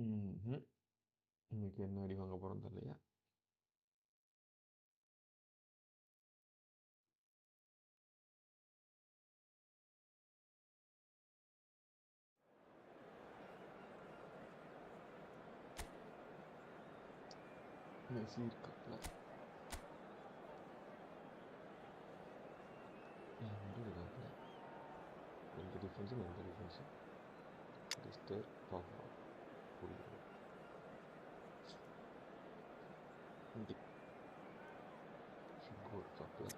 ம்ஹும். இன்னைக்கு என்ன அடி வாங்க போறோம் தெரியலையா? மெஸ்ஸி இருக்காப்ல. யாரும் இருக்காப்ல. ரெண்டு டிஃபென்ஸும் ரெண்டு டிஃபென்ஸும் லிஸ்டர் பாப்பா பிடிக்கும். இண்டி ஃபிகோ இருக்காப்ல.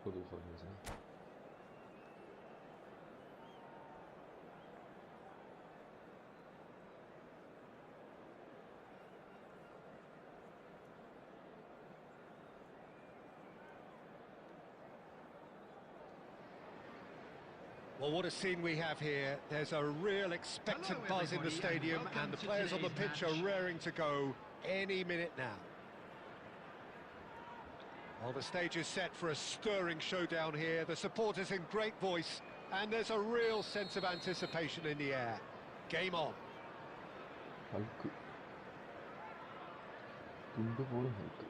புது formation. Well, what a scene we have here. There's a real expectant buzz in the stadium, and the players on the pitch are raring to go any minute now. Well, the stage is set for a stirring showdown here. The supporters in great voice, and there's a real sense of anticipation in the air. Game on. Hulk துண்டு போடும் Hulk.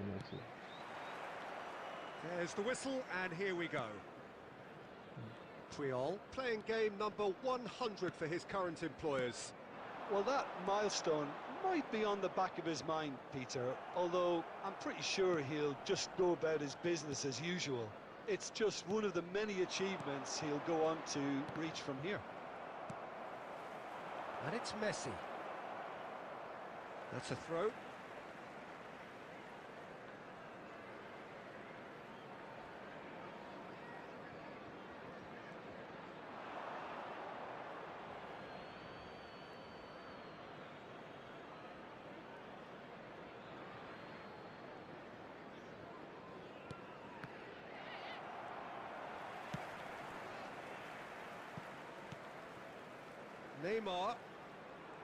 என்னாச்சு? There's the whistle, and here we go. Triol playing game number 100 for his current employers. Well, that milestone might be on the back of his mind, Peter, although I'm pretty sure he'll just go about his business as usual. It's just one of the many achievements he'll go on to reach from here. And it's Messi. That's a throw.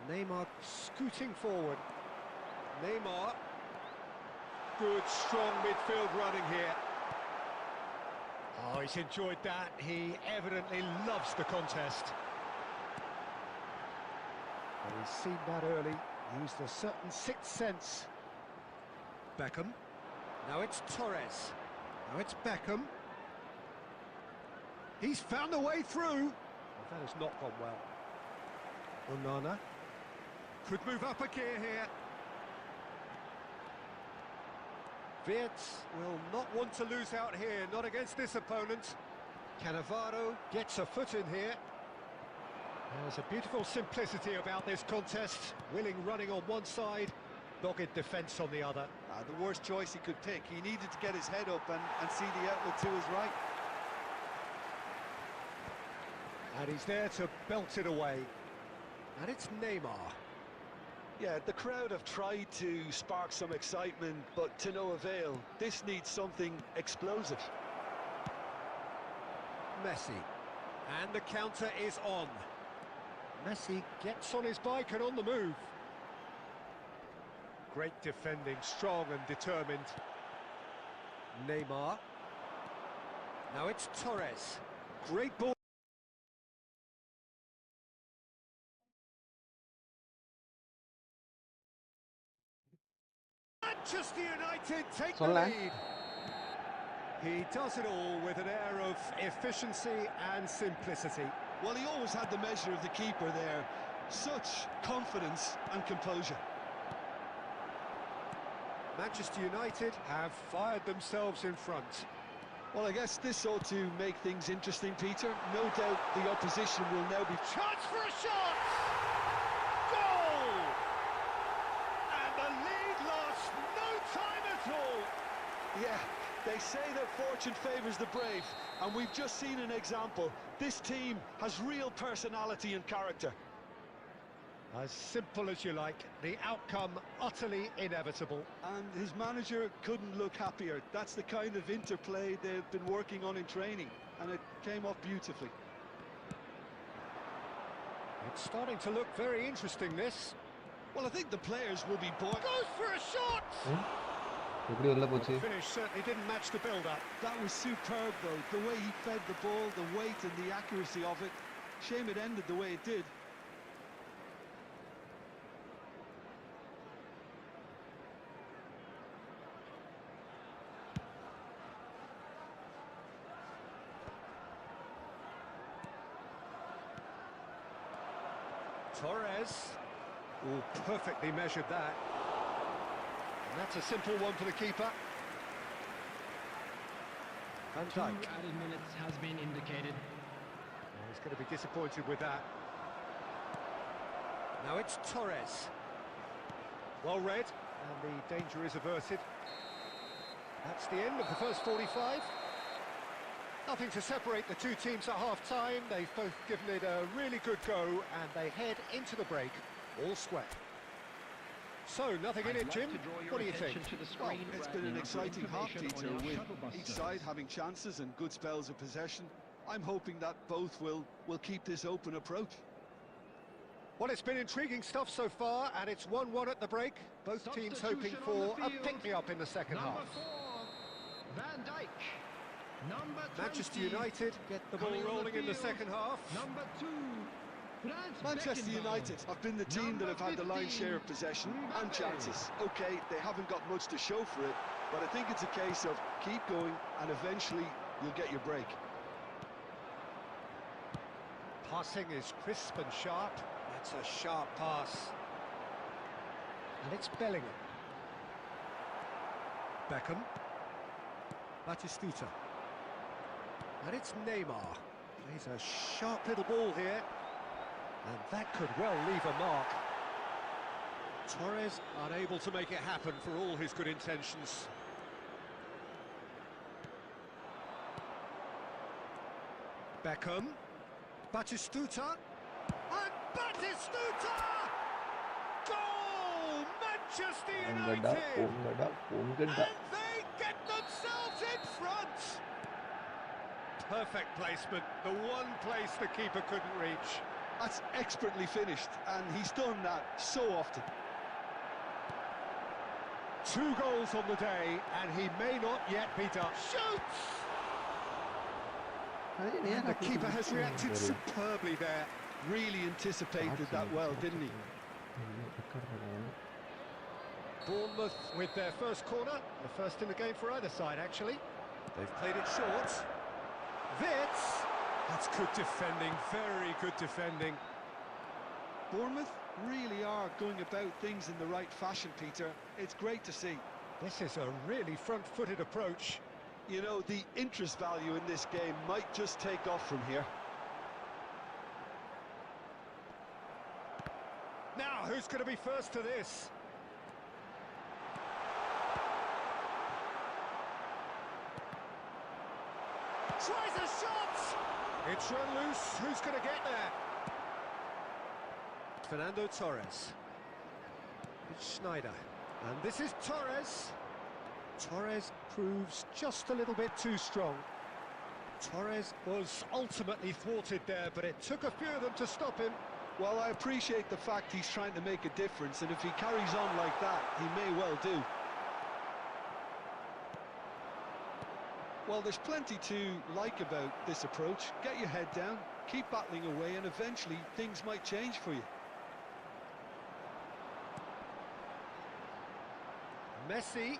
Neymar scooting forward. Neymar. Good, strong midfield running here. Oh, he's enjoyed that. He evidently loves the contest. And he's seen that early, used a certain sixth sense. Beckham. Now it's Torres. Now it's Beckham. He's found a way through. Well, that has not gone well. Onana could move up a gear here. Wirtz will not want to lose out here, not against this opponent. Cannavaro gets a foot in here. There's a beautiful simplicity about this contest. Willing running on one side, dogged defence on the other. The worst choice he could pick. He needed to get his head up and see the outlet to his right. And he's there to belt it away. And it's Neymar. Yeah, the crowd have tried to spark some excitement, but to no avail. This needs something explosive. Messi. And the counter is on. Messi gets on his bike and on the move. Great defending, strong and determined. Neymar. Now it's Torres. Great ball. Manchester United take the lead. He does it all with an air of efficiency and simplicity. Well, he always had the measure of the keeper there. Such confidence and composure. Manchester United have fired themselves in front. Well, I guess this ought to make things interesting, Peter. No doubt the opposition will now be... Chance for a shot! Goal! And the lead lost no time at all. Yeah, they say that fortune favours the brave, and we've just seen an example. This team has real personality and character. As simple as you like, the outcome utterly inevitable. And his manager couldn't look happier. That's the kind of interplay they've been working on in training, and it came off beautifully. It's starting to look very interesting, this. Well, I think the players will be bored. Goes for a shot! எப்படி உள்ள போச்சு? The finish certainly didn't match the build-up. That was superb, though. The way he fed the ball, the weight and the accuracy of it. Shame it ended the way it did. Torres. Oh, perfectly measured that. And that's a simple one for the keeper. Vankkam. 2 added minutes has been indicated. He's going to be disappointed with that. Now it's Torres. Well read, and the danger is averted. That's the end of the first 45. Nothing to separate the two teams at half-time. They've both given it a really good go, and they head into the break all square. So, nothing in it, Jim. What do you think? Well, it's been an exciting half, Peter, with each side having chances and good spells of possession. I'm hoping that both will keep this open approach. Well, it's been intriguing stuff so far, and it's 1-1 at the break. Both teams hoping for a pick-me-up in the second half. Vankkam. Number 20. Manchester United get the ball rolling in the second half. Number 2. Manchester United have been the team that have had the lion's share of possession and chances. OK, they haven't got much to show for it, but I think it's a case of keep going and eventually you'll get your break. Passing is crisp and sharp. That's a sharp pass. And it's Bellingham. Beckham. Batistuta. And it's Neymar. He's a sharp little ball here. And that could well leave a mark. Torres unable to make it happen for all his good intentions. Beckham. Batistuta. And Batistuta! Goal! Manchester United! And they get themselves in front! Perfect placement, the one place the keeper couldn't reach. That's expertly finished, and he's done that so often. 2 goals on the day, and he may not yet be done. Shoots! And the keeper has reacted superbly there. Really anticipated that well, didn't he? Bournemouth with their first corner, the first in the game for either side, actually. They've played it short. Wits! That's good defending, very good defending. Bournemouth really are going about things in the right fashion, Peter. It's great to see. This is a really front-footed approach. You know, the interest value in this game might just take off from here. Now, who's going to be first to this? Tries a shot! It's run loose, who's going to get there? Fernando Torres. It's Schneider. And this is Torres. Torres proves just a little bit too strong. Torres was ultimately thwarted there, but it took a few of them to stop him. Well, I appreciate the fact he's trying to make a difference, and if he carries on like that, he may well do. Well, there's plenty to like about this approach. Get your head down, keep battling away, and eventually things might change for you. Messi.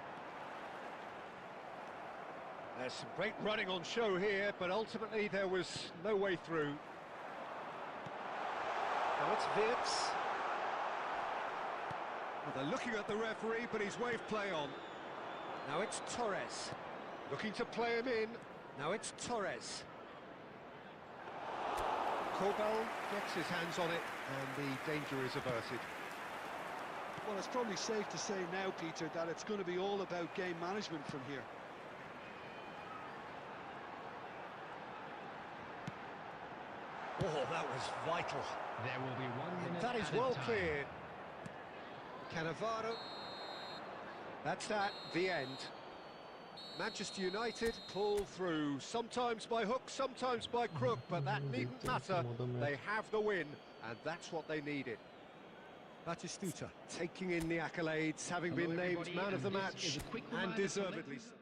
There's some great running on show here, but ultimately there was no way through. Now it's Wits. Well, they're looking at the referee, but he's waved play on. Now it's Torres. Looking to play him in. Now it's Torres. Corbell gets his hands on it, and the danger is averted. Well, it's probably safe to say now, Peter, that it's going to be all about game management from here. Oh, that was vital. There will be 1 minute That is added well time. cleared. Cannavaro. That's that, the end. Manchester United pull through, sometimes by hook, sometimes by crook, but that needn't matter. They have the win, and that's what they needed. Batistuta taking in the accolades, having Hello, been named everybody, man of the and this match, is a quick and reminder to deservedly so.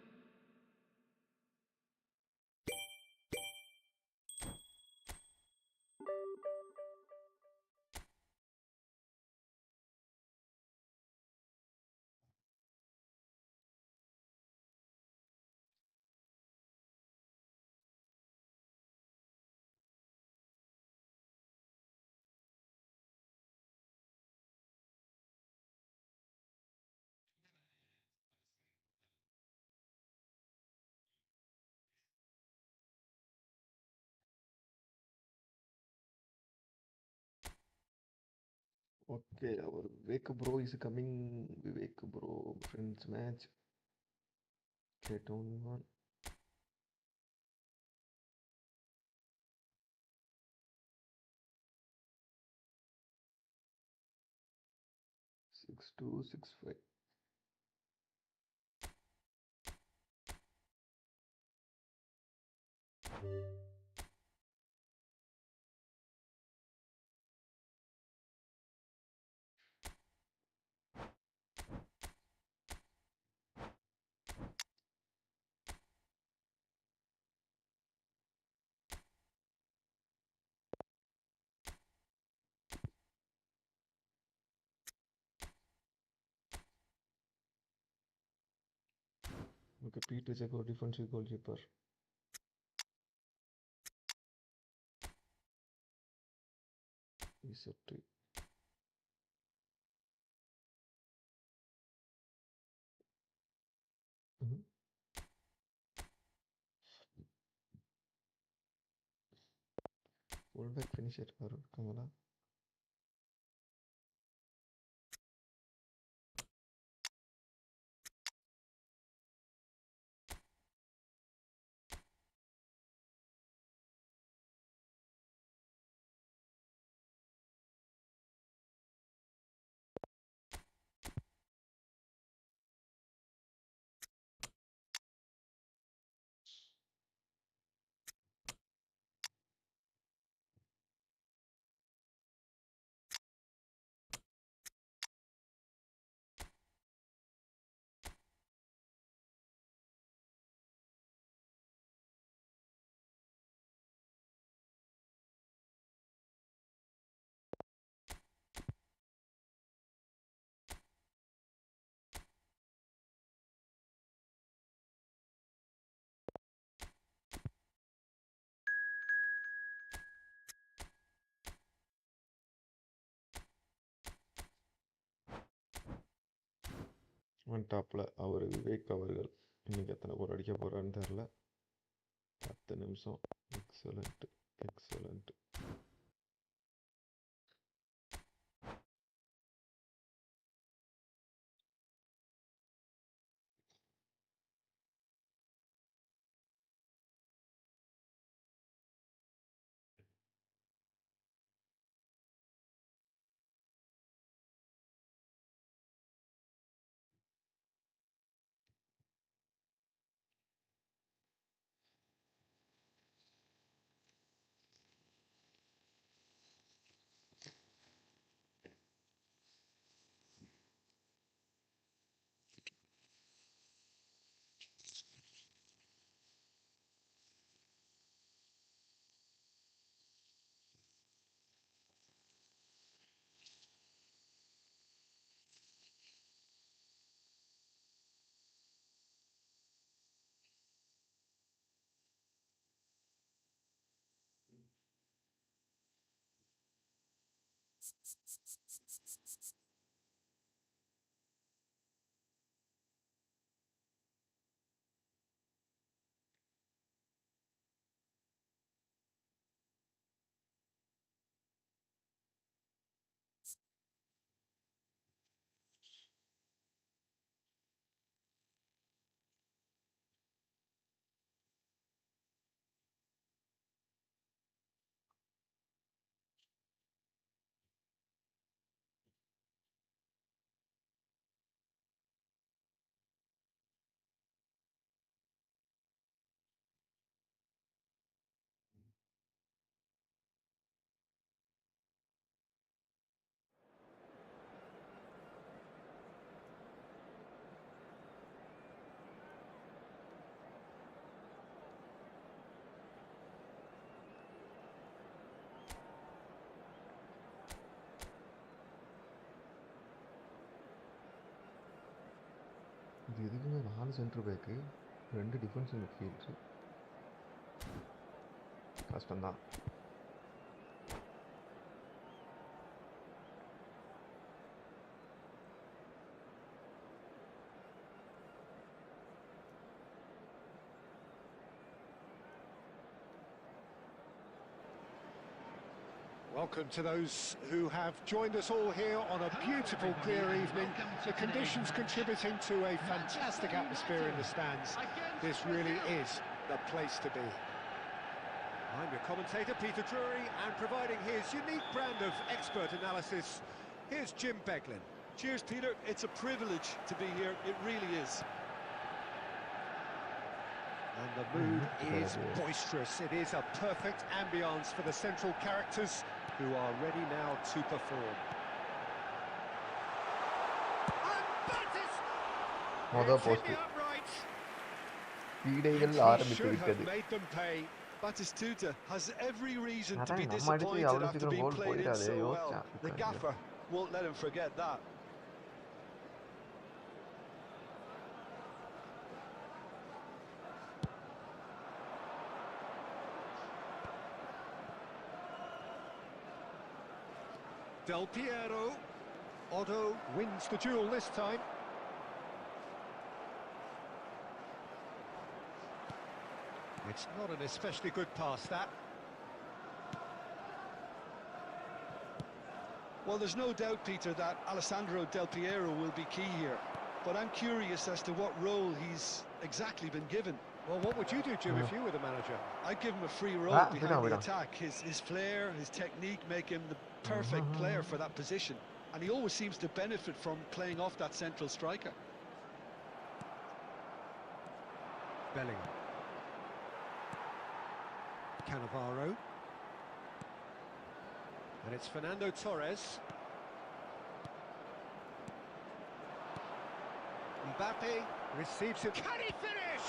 Okay, our Vivek bro is coming. Vivek bro, friends match. Get on one. Six two six five. Okay, Pete is a good defensive goalkeeper. He's a three. Fullback finisher Kamala. One டாப்பில் அவர் விவேக் அவர்கள் இன்றைக்கி எத்தனை போர் அடிக்க போகிறான்னு தெரில. 10 நிமிஷம். Excellent excellent. இது எதுக்குங்க 4 சென்டர் பேக்கு 2 டிஃபென்சிவ் மிட்ஃபீல்டர் கஷ்டம்தான். Welcome to those who have joined us all here on a beautiful, clear evening. The conditions contributing to a fantastic atmosphere in the stands. This really is the place to be. I'm your commentator, Peter Drury, and providing his unique brand of expert analysis, here's Jim Beglin. Cheers, Peter. It's a privilege to be here. It really is. And the mood is boisterous. It is a perfect ambience for the central characters who are ready now to perform. And that is... It's hit the upright. He should have made them pay. Batistuta has every reason to be அதான் நம்ம அடிச்சு disappointed அவ்வளோ after சீக்கிரம் being goal played in போயிடாது so well. யோசிச்சா The gaffer won't let him forget that. Del Piero. Otto wins the duel this time. It's not an especially good pass, that. Well, there's no doubt, Peter, that Alessandro Del Piero will be key here. But I'm curious as to what role he's exactly been given. Well, what would you do, Jim, if you were the manager? I'd give him a free role behind the attack. His flair, his technique make him the perfect player for that position. And he always seems to benefit from playing off that central striker. Bellingham. Cannavaro. And it's Fernando Torres. Mbappe receives it. Can he finish?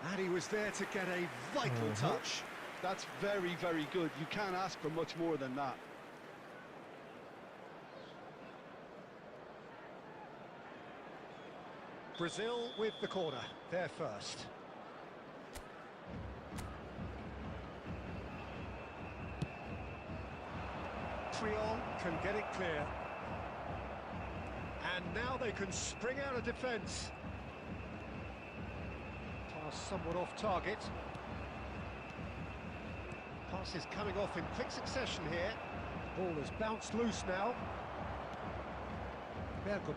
And he was there to get a vital touch. That's very, very good. You can't ask for much more than that. Brazil with the corner. They're first. Triol can get it clear. And now they can spring out of defence. Pass somewhat off target. Pass is coming off in quick succession here. Ball has bounced loose now. Vankkam.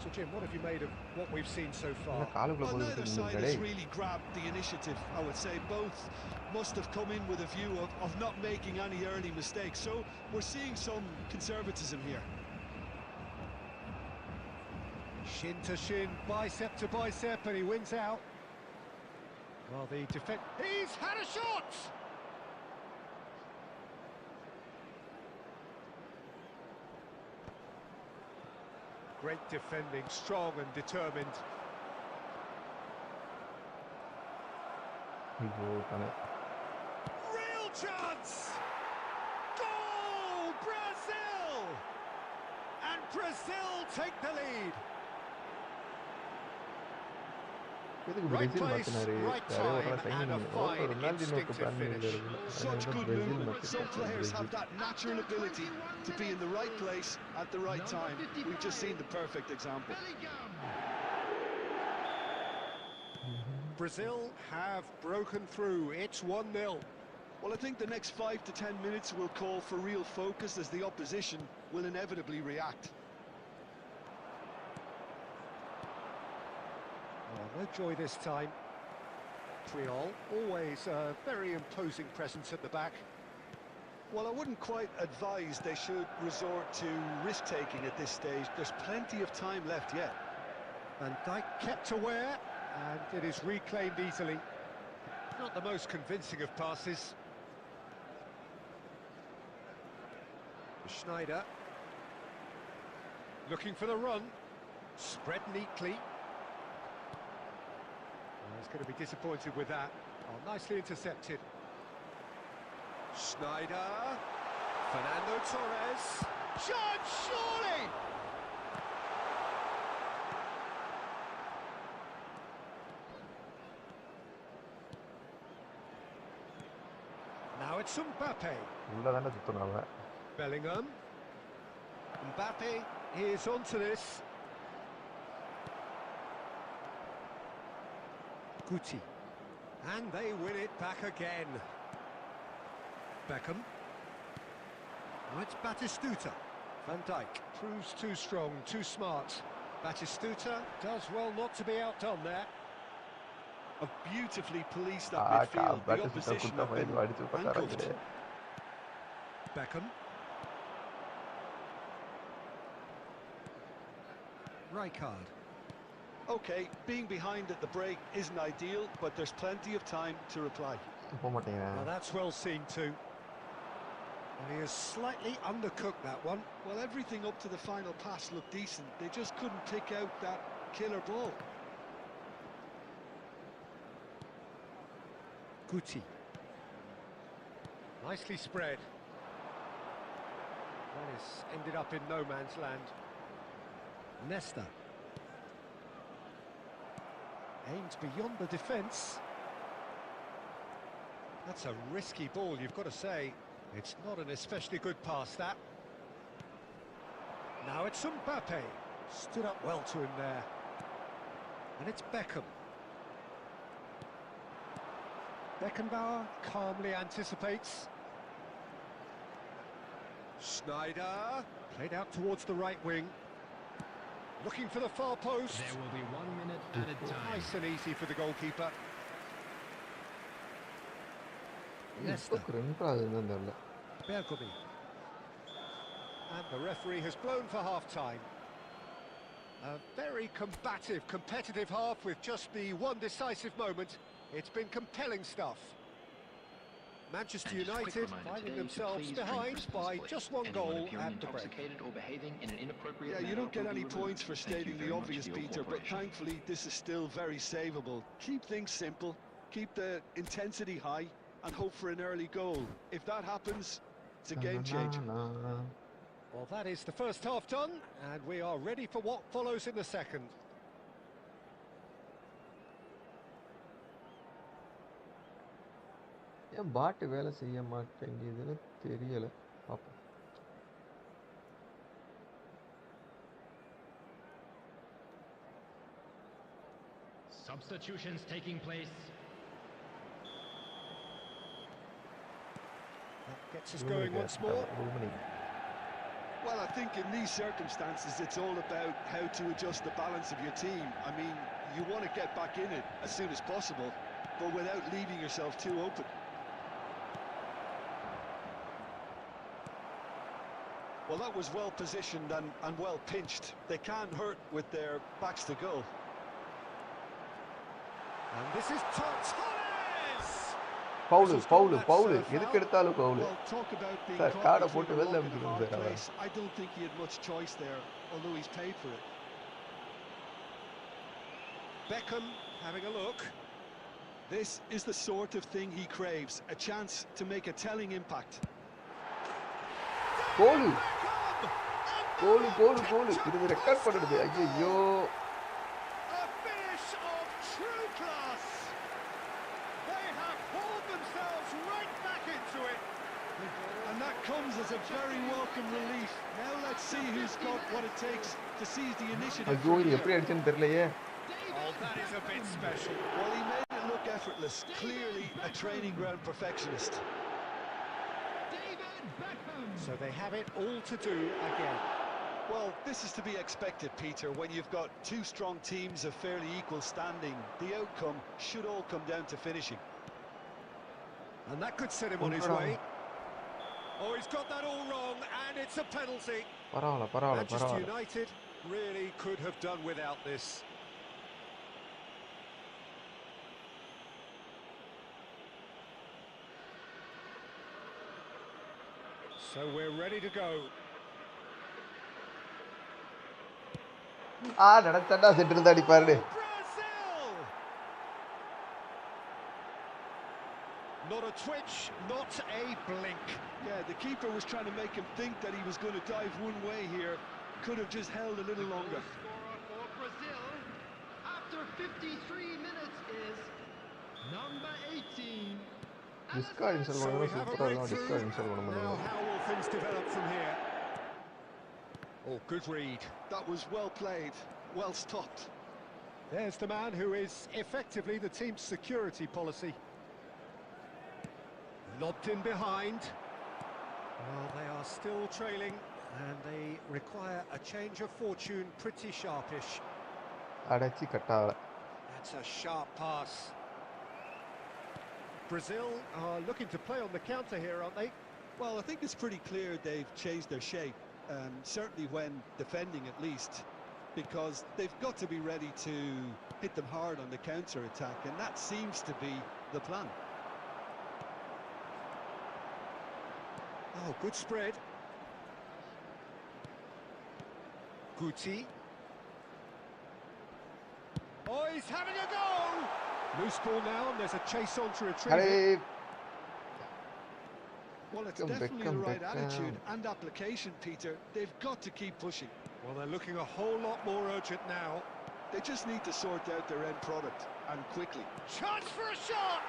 So Jim, what have you made of what we've seen so far? Well, neither side has really grabbed the initiative, I would say. Both must have come in with a view of not making any early mistakes. So we're seeing some conservatism here. Shin to shin, bicep to bicep, and he wins out. Well, the defence... He's had a shot! Great defending, strong and determined. Real chance! Goal! Brazil! And Brazil take the lead. Right place, right time, and a fine, instinctive finish. Such good movement. Some players have that natural ability to be in the right place at the right time. We've just seen the perfect example. Brazil have broken through. It's 1-0. Well, I think the next 5 to 10 minutes will call for real focus as the opposition will inevitably react. No joy this time. Triol, always a very imposing presence at the back. Well, I wouldn't quite advise they should resort to risk-taking at this stage. There's plenty of time left yet. Van Dijk kept aware, and it is reclaimed easily. Not the most convincing of passes. Schneider. Looking for the run. Spread neatly. He's going to be disappointed with that. Oh, nicely intercepted. Schneider. Fernando Torres. Shot, surely! it's Mbappe. உள்ள தானே சுத்தணும் அவன். Bellingham. Mbappe is onto this. Guti. And they win it back again. Beckham. Oh, it's Batistuta. Van Dijk proves too strong, too smart. Batistuta does well not to be outdone there. A beautifully policed up midfield. The opposition have been handcuffed. Beckham. Rijkaard. Okay, being behind at the break isn't ideal, but there's plenty of time to reply. Well, that's well seen too. And he has slightly undercooked that one. Well, everything up to the final pass looked decent. They just couldn't pick out that killer ball. Guti. Nicely spread. That has ended up in no man's land. Nesta. Aimed beyond the defence. That's a risky ball, you've got to say. It's not an especially good pass, that. Now it's Mbappe. Stood up well to him there. And it's Beckham. Beckenbauer calmly anticipates. Sneijder. Played out towards the right wing. Looking for the far post. There will be 1 minute at a time. Nice and easy for the goalkeeper. Nesta. Bergomi. And the referee has blown for half-time. A very combative, competitive half with just the one decisive moment. It's been compelling stuff. Manchester United finding themselves behind by just one goal at the break. Yeah, you don't get any points for stating the obvious, Peter, but thankfully this is still very savable. Keep things simple, keep the intensity high, and hope for an early goal. If that happens, it's a game changer. Well, that is the first half done, and we are ready for what follows in the second. ஏன் பாட்டு வேலை செய்ய மாட்டேங்குதுன்னு தெரியல. பாப்போம். Substitutions taking place. That gets us going once more. Well, I think in these circumstances, it's all about how to adjust the balance of your team. I mean, you want to get back in it as soon as possible, but without leaving yourself too open. Well, that was well positioned and well pinched. They can't hurt with their backs to goal. And this is Torres! Foul. எதுக்கு எடுத்தாலும் foul. Well, talk about being sir caught கார்டை between போட்டு a வெளில rock and a அனுப்பிடுங்க hard sir அவன். place. I don't think he had much choice there, although he's paid for it. Beckham having a look. This is the sort of thing he craves, a chance to make a telling impact. கோல் இது record பண்ணுது. ஐயோ, A finish of true class. They have hauled themselves right back into it. And that comes as a very welcome relief. Now let's see who's got what it takes to seize the initiative. ஐயோ இது எப்படி அடிச்சேன்னு தெரியலையே. Oh, that is a bit special. Well, he made it look effortless. Clearly a training ground perfectionist. So they have it all to do again. Well, this is to be expected, Peter, when you've got two strong teams of fairly equal standing. The outcome should all come down to finishing. And that could set him on his way. Oh, he's got that all wrong, and it's a penalty. Manchester United really could have done without this. So we're ready to go. நடச்சடா set இருந்தா அடிப்பாரு. Brazil! Not a twitch, not a blink. Yeah, the keeper was trying to make him think that he was going to dive one way here. Could have just held a little longer. For Brazil, after 53 minutes is number 18, Discord install So we பண்ணா have a சூப்பரா இருக்கும் breakthrough. Discord install பண்ண Now முடியாது how will things develop from here? Oh, good read. That was well played, well stopped. There's the man who is effectively the team's security policy. Lobbed in behind. Well, they are still trailing and they require a change of fortune pretty sharpish. அடைச்சி கட்டால That's a sharp pass. Brazil are looking to play on the counter here, aren't they? Well, I think it's pretty clear they've changed their shape, certainly when defending at least, because they've got to be ready to hit them hard on the counter-attack, and that seems to be the plan. Oh, good spread. Guti. Oh, he's having a go! Loose ball now, and there's a chase on to retrieve array it. Well, it's Beckham, definitely Beckham, the right Beckham. attitude and application, Peter. They've got to keep pushing. Well, they're looking a whole lot more urgent now. They just need to sort out their end product, and quickly. Chance for a shot!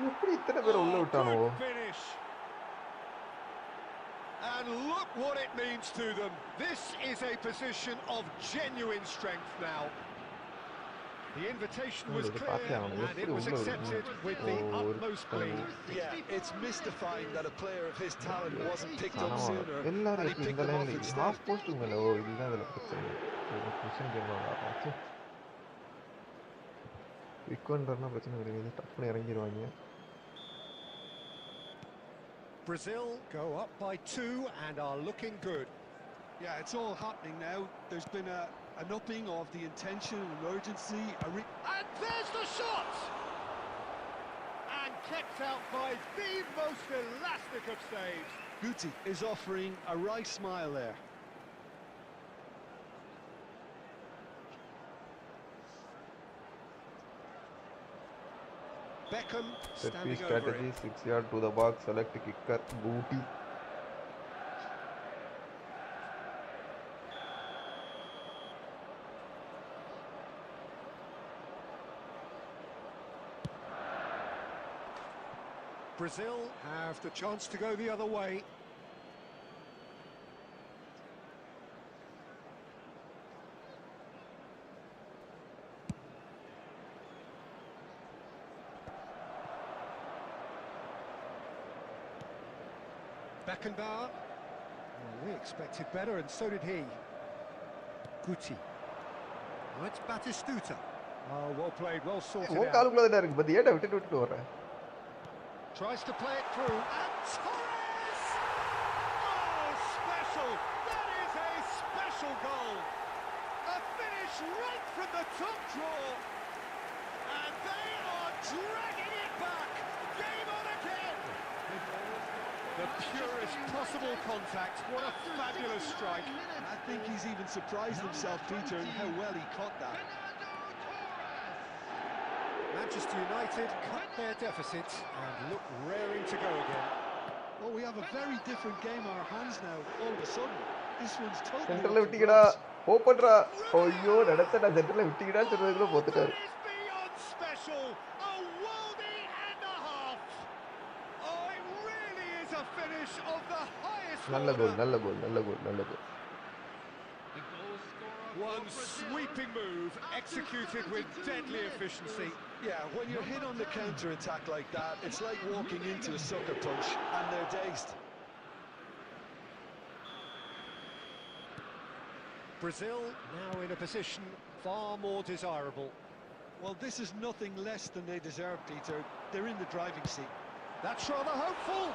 எப்படி இத்தனை பேர் உள்ள விட்டானோ Good finish. And look what it means to them. This is a position of genuine strength now. The invitation was clear and it was accepted with the utmost glee. Yeah, it's mystifying that a player of his talent wasn't picked up ஆனா sooner, and எல்லாரும் he எப்படி picked இந்த them off லைன்ல instead. Half post மேல ஓ இதுதான் இதுல பிரச்சனை question கேட்பாங்க விக்கோன்றனா பிரச்சனை கிடையாது டப்புன்னு இறங்கிடுவாங்க Brazil go up by 2 and are looking good. Yeah, it's all happening now. There's been an upping of the intention and urgency. And there's the shot! And kept out by the most elastic of saves. Guti is offering a right smile there. Beckham set piece standing over strategy it. 6 yard to the box select kicker booty Brazil have the chance to go the other way. Beckenbauer. Well, we expected better, and so did he. Guti. Oh, it's Batistuta. Oh, well played, well sorted உன் out. காலுக்குள்ள தான் இருக்கு but ஏடா விட்டுட்டு வர Tries to play it through, and Torres! Oh, special! That is a special goal! A finish right from the top draw! And they are dragging it back! Game on again! The purest possible contact, what a fabulous strike! I think he's even surprised himself, Peter, in how well he caught that. Manchester United cut their deficit and look raring to go again. Well, we have a very different game on our hands now, all of a sudden. This one's totally சென்டர்ல up to விட்டீங்கடா Ross. ஓபன்ரா ஐயோ நடத்தடா சென்டர்ல விட்டீங்கடா சொல்றதுக்குள்ள போத்துட்டாரு That is beyond special! A worldie and a half! Oh, it really is a finish of the highest நல்ல order. கோல் நல்ல கோல் நல்ல கோல் நல்ல கோல் The goal scorer One for Brazil. sweeping move executed with deadly efficiency. Yeah, when you're hit on the counter-attack like that, it's like walking into a sucker punch, and they're dazed. Brazil now in a position far more desirable. Well, this is nothing less than they deserve, Peter. They're in the driving seat. That's rather hopeful.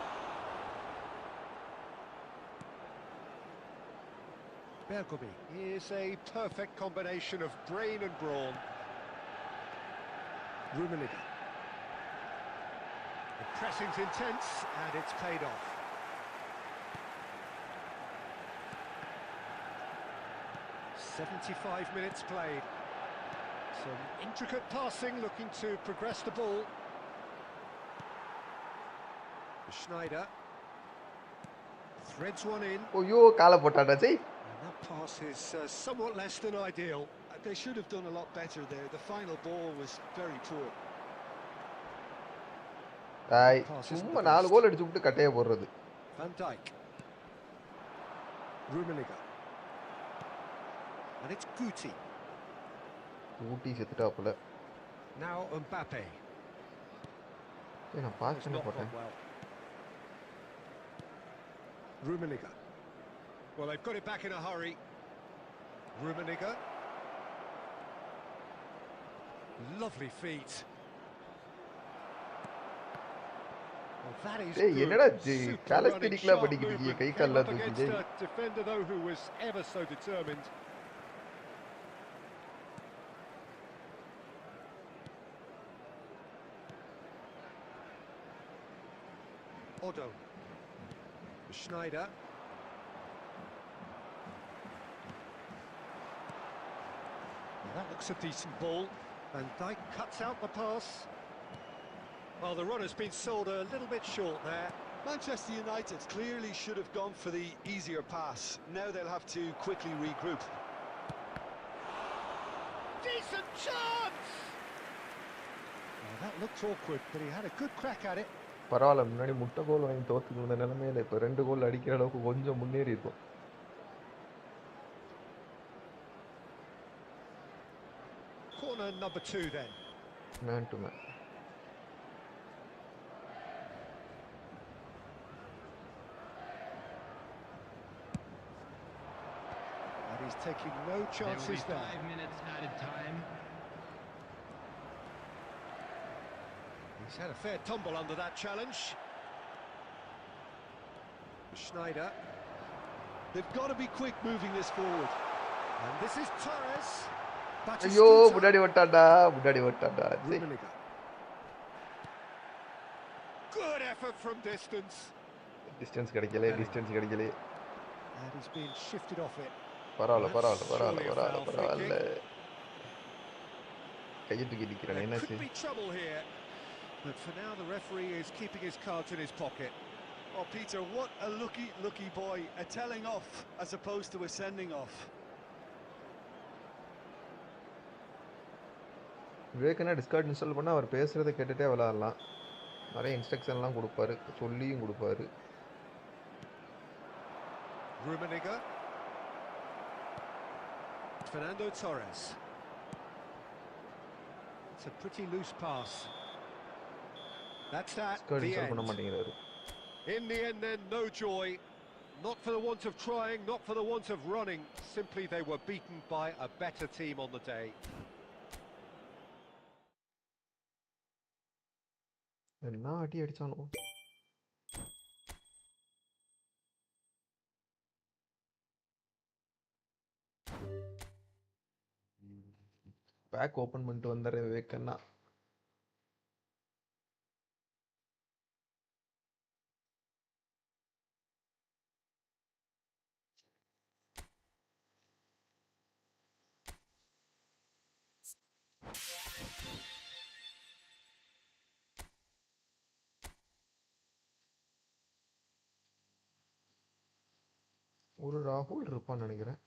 Vankkam is a perfect combination of brain and brawn. Rummenigge. The pressing's intense and it's paid off. "75 minutes played. Some intricate passing, looking to progress the ball. Schneider threads one in, ஐயோ காலை போட்டாடா Jai and that pass is somewhat less than ideal. They should have done a lot better there. The final ball was very poor. Toy Pass isn't சும்மா the 4 best. கோல் அடிச்சு விட்டு கட்டையை போடுறது. Van Dijk. Rummenigge. And it's Guti. ஊட்டி செத்துட்டாப்புல. Now Mbappe. நான் pass It's பண்ண not போட்டேன். gone well. Rummenigge. Well, they've got it back in a hurry. Rummenigge. Lovely feet. Well, that is ஏய் good. என்னடா Super running, காலஸ்தெனிக்லாம் sharp பண்ணிக்கிட்டு இருக்கீங்க movement. கை Came கால்லாம் up தூக்கிட்டு. against a defender, though, who was ever so determined. Otto. Schneider. Well, that looks a decent ball. Van Dijk cuts out the pass. Well, the run has been sold a little bit short there. Manchester United clearly should have gone for the easier pass. Now they'll have to quickly regroup. Decent chance! Well, that looked awkward, but he had a good crack at it. பரவாயில்ல, முன்னாடி முட்டை கோல் வாங்கி தோத்துட்டு இருந்த நிலைமையில இப்போ 2 கோல் அடிக்கிற அளவுக்கு கொஞ்சம் முன்னேறி இருக்கும். Corner number 2 then. Man to man. And he's taking no chances there. 5 minutes added time. He's had a fair tumble under that challenge. Schneider. They've got to be quick moving this forward. And this is Torres. ஐயோ முன்னாடி விட்டான்டா, முன்னாடி விட்டான்டா. Rummenigge. Good effort from distance. Distance கிடைக்கல, distance கிடைக்கல. And he's been shifted off it. பரவாயில்ல பரவாயில்ல பரவாயில்ல பரவாயில்ல பரவாயில்ல. கையை தூக்கி நிற்கிறேன் என்ன Could be trouble here. But for now the referee is keeping his cards in his pocket. Oh, Peter, what a lucky boy. A telling off as opposed to a sending off. விவேகனா Discord install பண்ணால் அவர் பேசுகிறத கேட்டுகிட்டே விளாட்லாம். நிறைய இன்ஸ்ட்ரக்ஷன்லாம் கொடுப்பாரு, சொல்லியும் கொடுப்பாரு. Rummenigge. Fernando Torres. It's a pretty loose pass. That's that. Discord The install பண்ண end. மாட்டேங்கிறாரு. In the end then, no joy. Not for the want of trying, not for the want of running. Simply they were beaten by a better team on the day. என்ன அடி அடிச்சானோ. Back open பண்ணிட்டு வந்துடுறேன் விவேக்கண்ணா. ஒரு ராகுல் இருப்பான்னு நினைக்கிறேன்.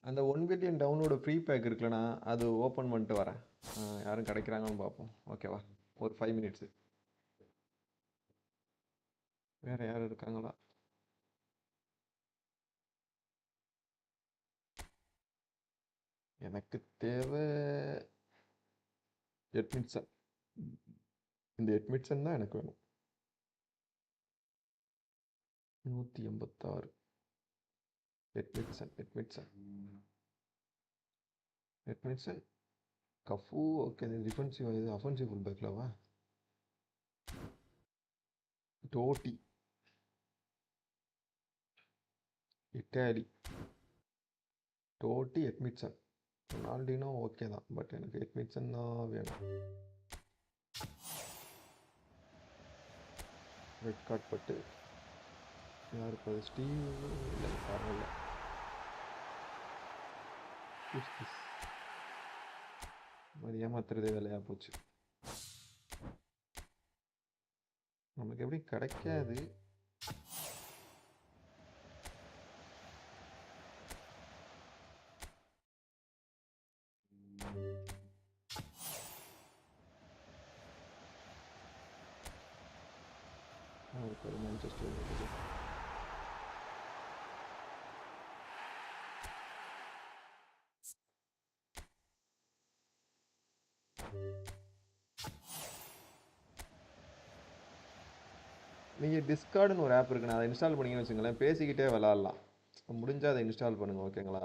அந்த 1 billion download free back இருக்குல்லண்ணா, அது ஓப்பன் பண்ணிட்டு வரேன். யாரும் கிடைக்கிறாங்கன்னு பார்ப்போம். ஓகேவா? ஒரு 5 மினிட்ஸு. வேறு யாரும் இருக்காங்களா? எனக்கு தேவை எட்மிட்சன். இந்த எட்மிட்சன் தான் எனக்கு வேணும். 186 எட்மிட்சன் கஃபு. ஓகே, இது டிஃபென்சிவ், இது அஃபென்சிவ் ஃபுல் பேக்லவா? Totti Italy. Totti Edmilson. Ronaldinho okay தான், பட் எனக்கு எட்மிட்சன் தான் வேணும். ரெட் கார்ட் பட்டு யார் இப்போ ஸ்டீவ்? இல்லை பரவாயில்ல. மாதிரி ஏமாத்துறதே வேலையாக போச்சு. நமக்கு எப்படி கிடைக்காது. Manchester United. நீங்கள் டிஸ்கார்டுன்னு ஒரு ஆப் இருக்குண்ணா, அதை இன்ஸ்டால் பண்ணிங்கன்னு வச்சுங்களேன், பேசிக்கிட்டே விளாட்லாம். முடிஞ்சால் அதை இன்ஸ்டால் பண்ணுங்கள், ஓகேங்களா?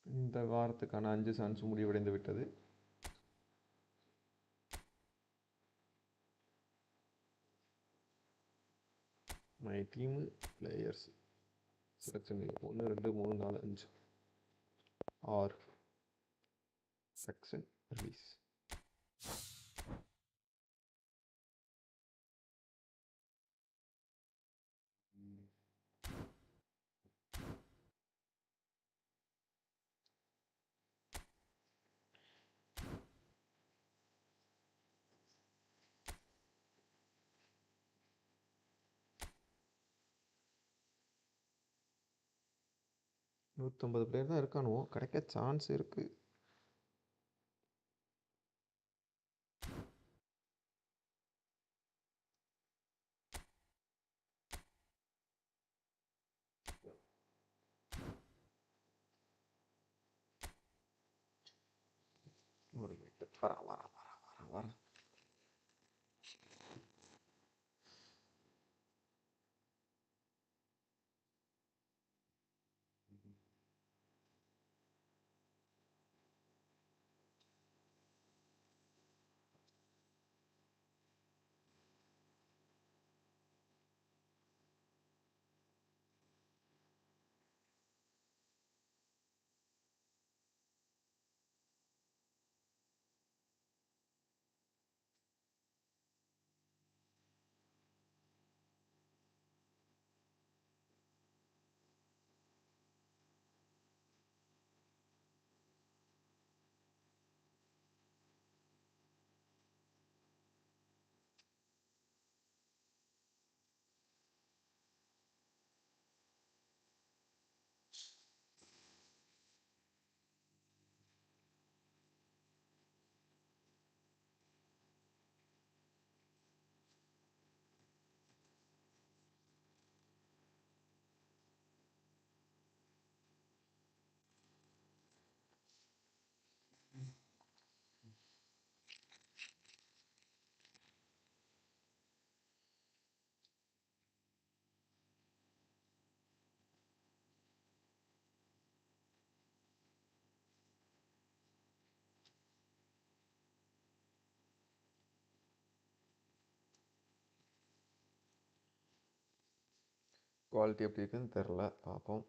இந்த வாரத்துக்கான 5 சான்ஸ் முடிவடைந்து விட்டது. My team players selection 1 2 3 4 5 are section release. நூற்றம்பது பேர் தான் இருக்கானுவோ, கிடைக்க சான்ஸ் இருக்கு. ஒரு மினிட் வரேன். குவாலிட்டி எப்படி இருக்குன்னு தெரில, பார்ப்போம்.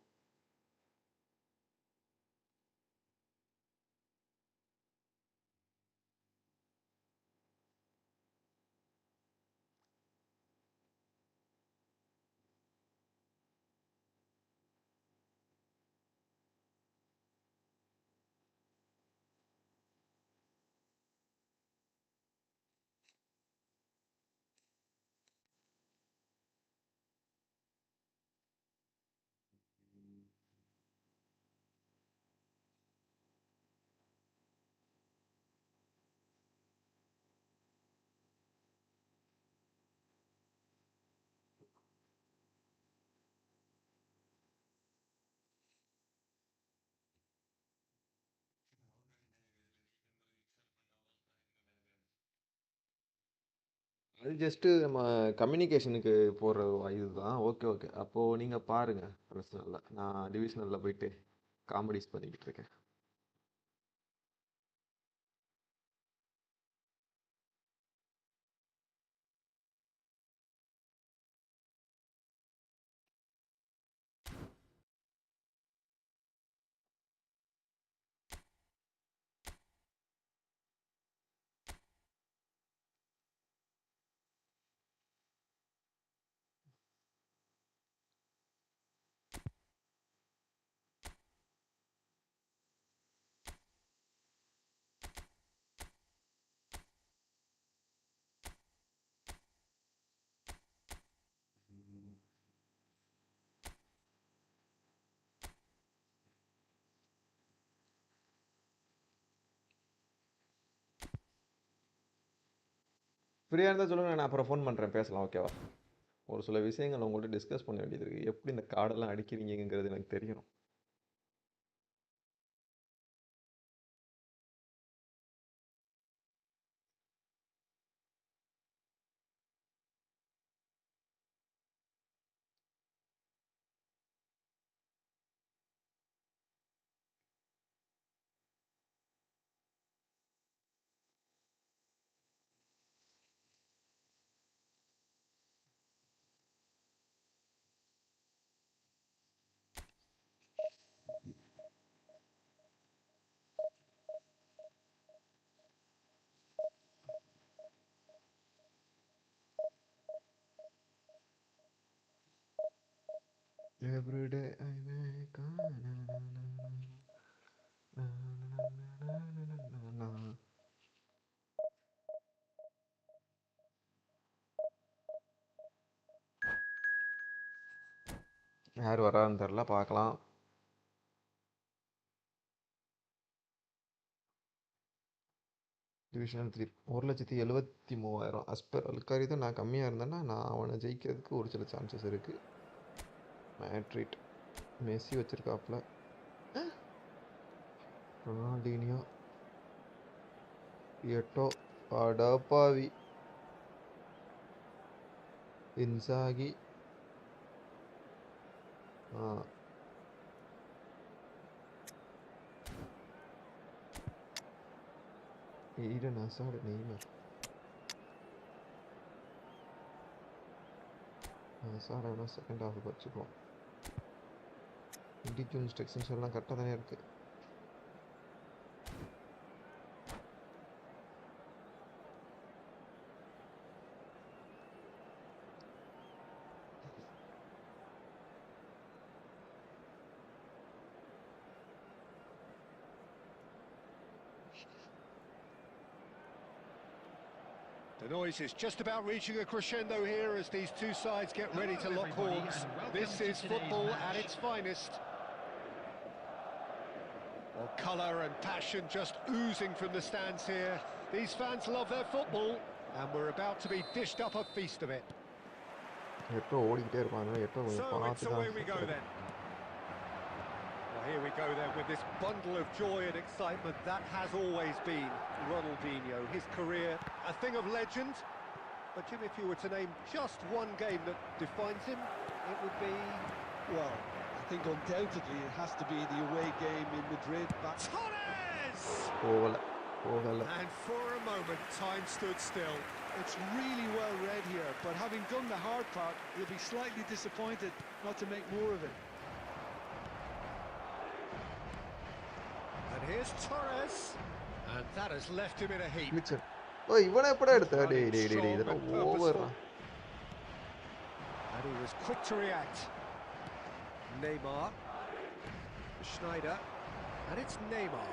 அது ஜஸ்ட்டு நம்ம கம்யூனிகேஷனுக்கு போடுற இதுதான். ஓகே. அப்போது நீங்கள் பாருங்கள், பிரச்சனை இல்லை. நான் டிவிஷனலில் போயிட்டு காமெடிஸ் பண்ணிக்கிட்டு இருக்கேன். ஃப்ரீயாக இருந்தால் சொல்லுங்கள், நான் அப்புறம் ஃபோன் பண்ணுறேன், பேசலாம், ஓகேவா? ஒரு சில விஷயங்கள் உங்கள்கிட்ட டிஸ்கஸ் பண்ண வேண்டியது இருக்குது. எப்படி இந்த கார்டெல்லாம் அடிக்கிறீங்கிறது எனக்கு தெரியணும். Everyday I wake யார் வரான்னு தெரில, பார்க்கலாம். டிவிஷனல் 3 1,73,000. அஸ்பர் அல்காரி தான். நான் கம்மியாக இருந்தேன்னா நான் அவனை ஜெயிக்கிறதுக்கு ஒரு சில சான்சஸ் இருக்குது. மேட்ரிட் மெஸ்ஸி வச்சுருக்காப்புல. ரொனால்டினியோ, எட்டோ, அடப்பாவி, Inzaghi, Eden Hazard, Neymar. Hazard வேணால் செகண்ட் ஹாஃபுக்கு வச்சுக்குவோம். இண்டிவிஜுவல் ஸ்ட்ரெக்ஷன்ஸ் எல்லாம் கரெக்டாக தானே இருக்குது. The noise is just about reaching a crescendo here as these two sides get ready to lock horns. This is football at its finest. Well, colour and passion just oozing from the stands here. These fans love their football, and we're about to be dished up a feast of it. எட்டோ ஓடிக்கிட்டே இருப்பாங்க. எட்டோ கொஞ்சம் So it's பார்த்து away we go தான். then. Well, here we go then with this bundle of joy and excitement that has always been Ronaldinho. His career, a thing of legend. But Jim, if you were to name just one game that defines him, it would be... Well, I think undoubtedly it has to be the away game in Madrid. Torres! போகலை. And for a moment, time stood still. It's really well read here, but having done the hard part, he'll be slightly disappointed not to make more of it. And here's Torres, and that has left him in a heap. ஓ, இவனை எப்படா எடுத்த? இதெல்லாம் ஓவரா. And he was quick to react. Neymar, Schneider, and it's Neymar.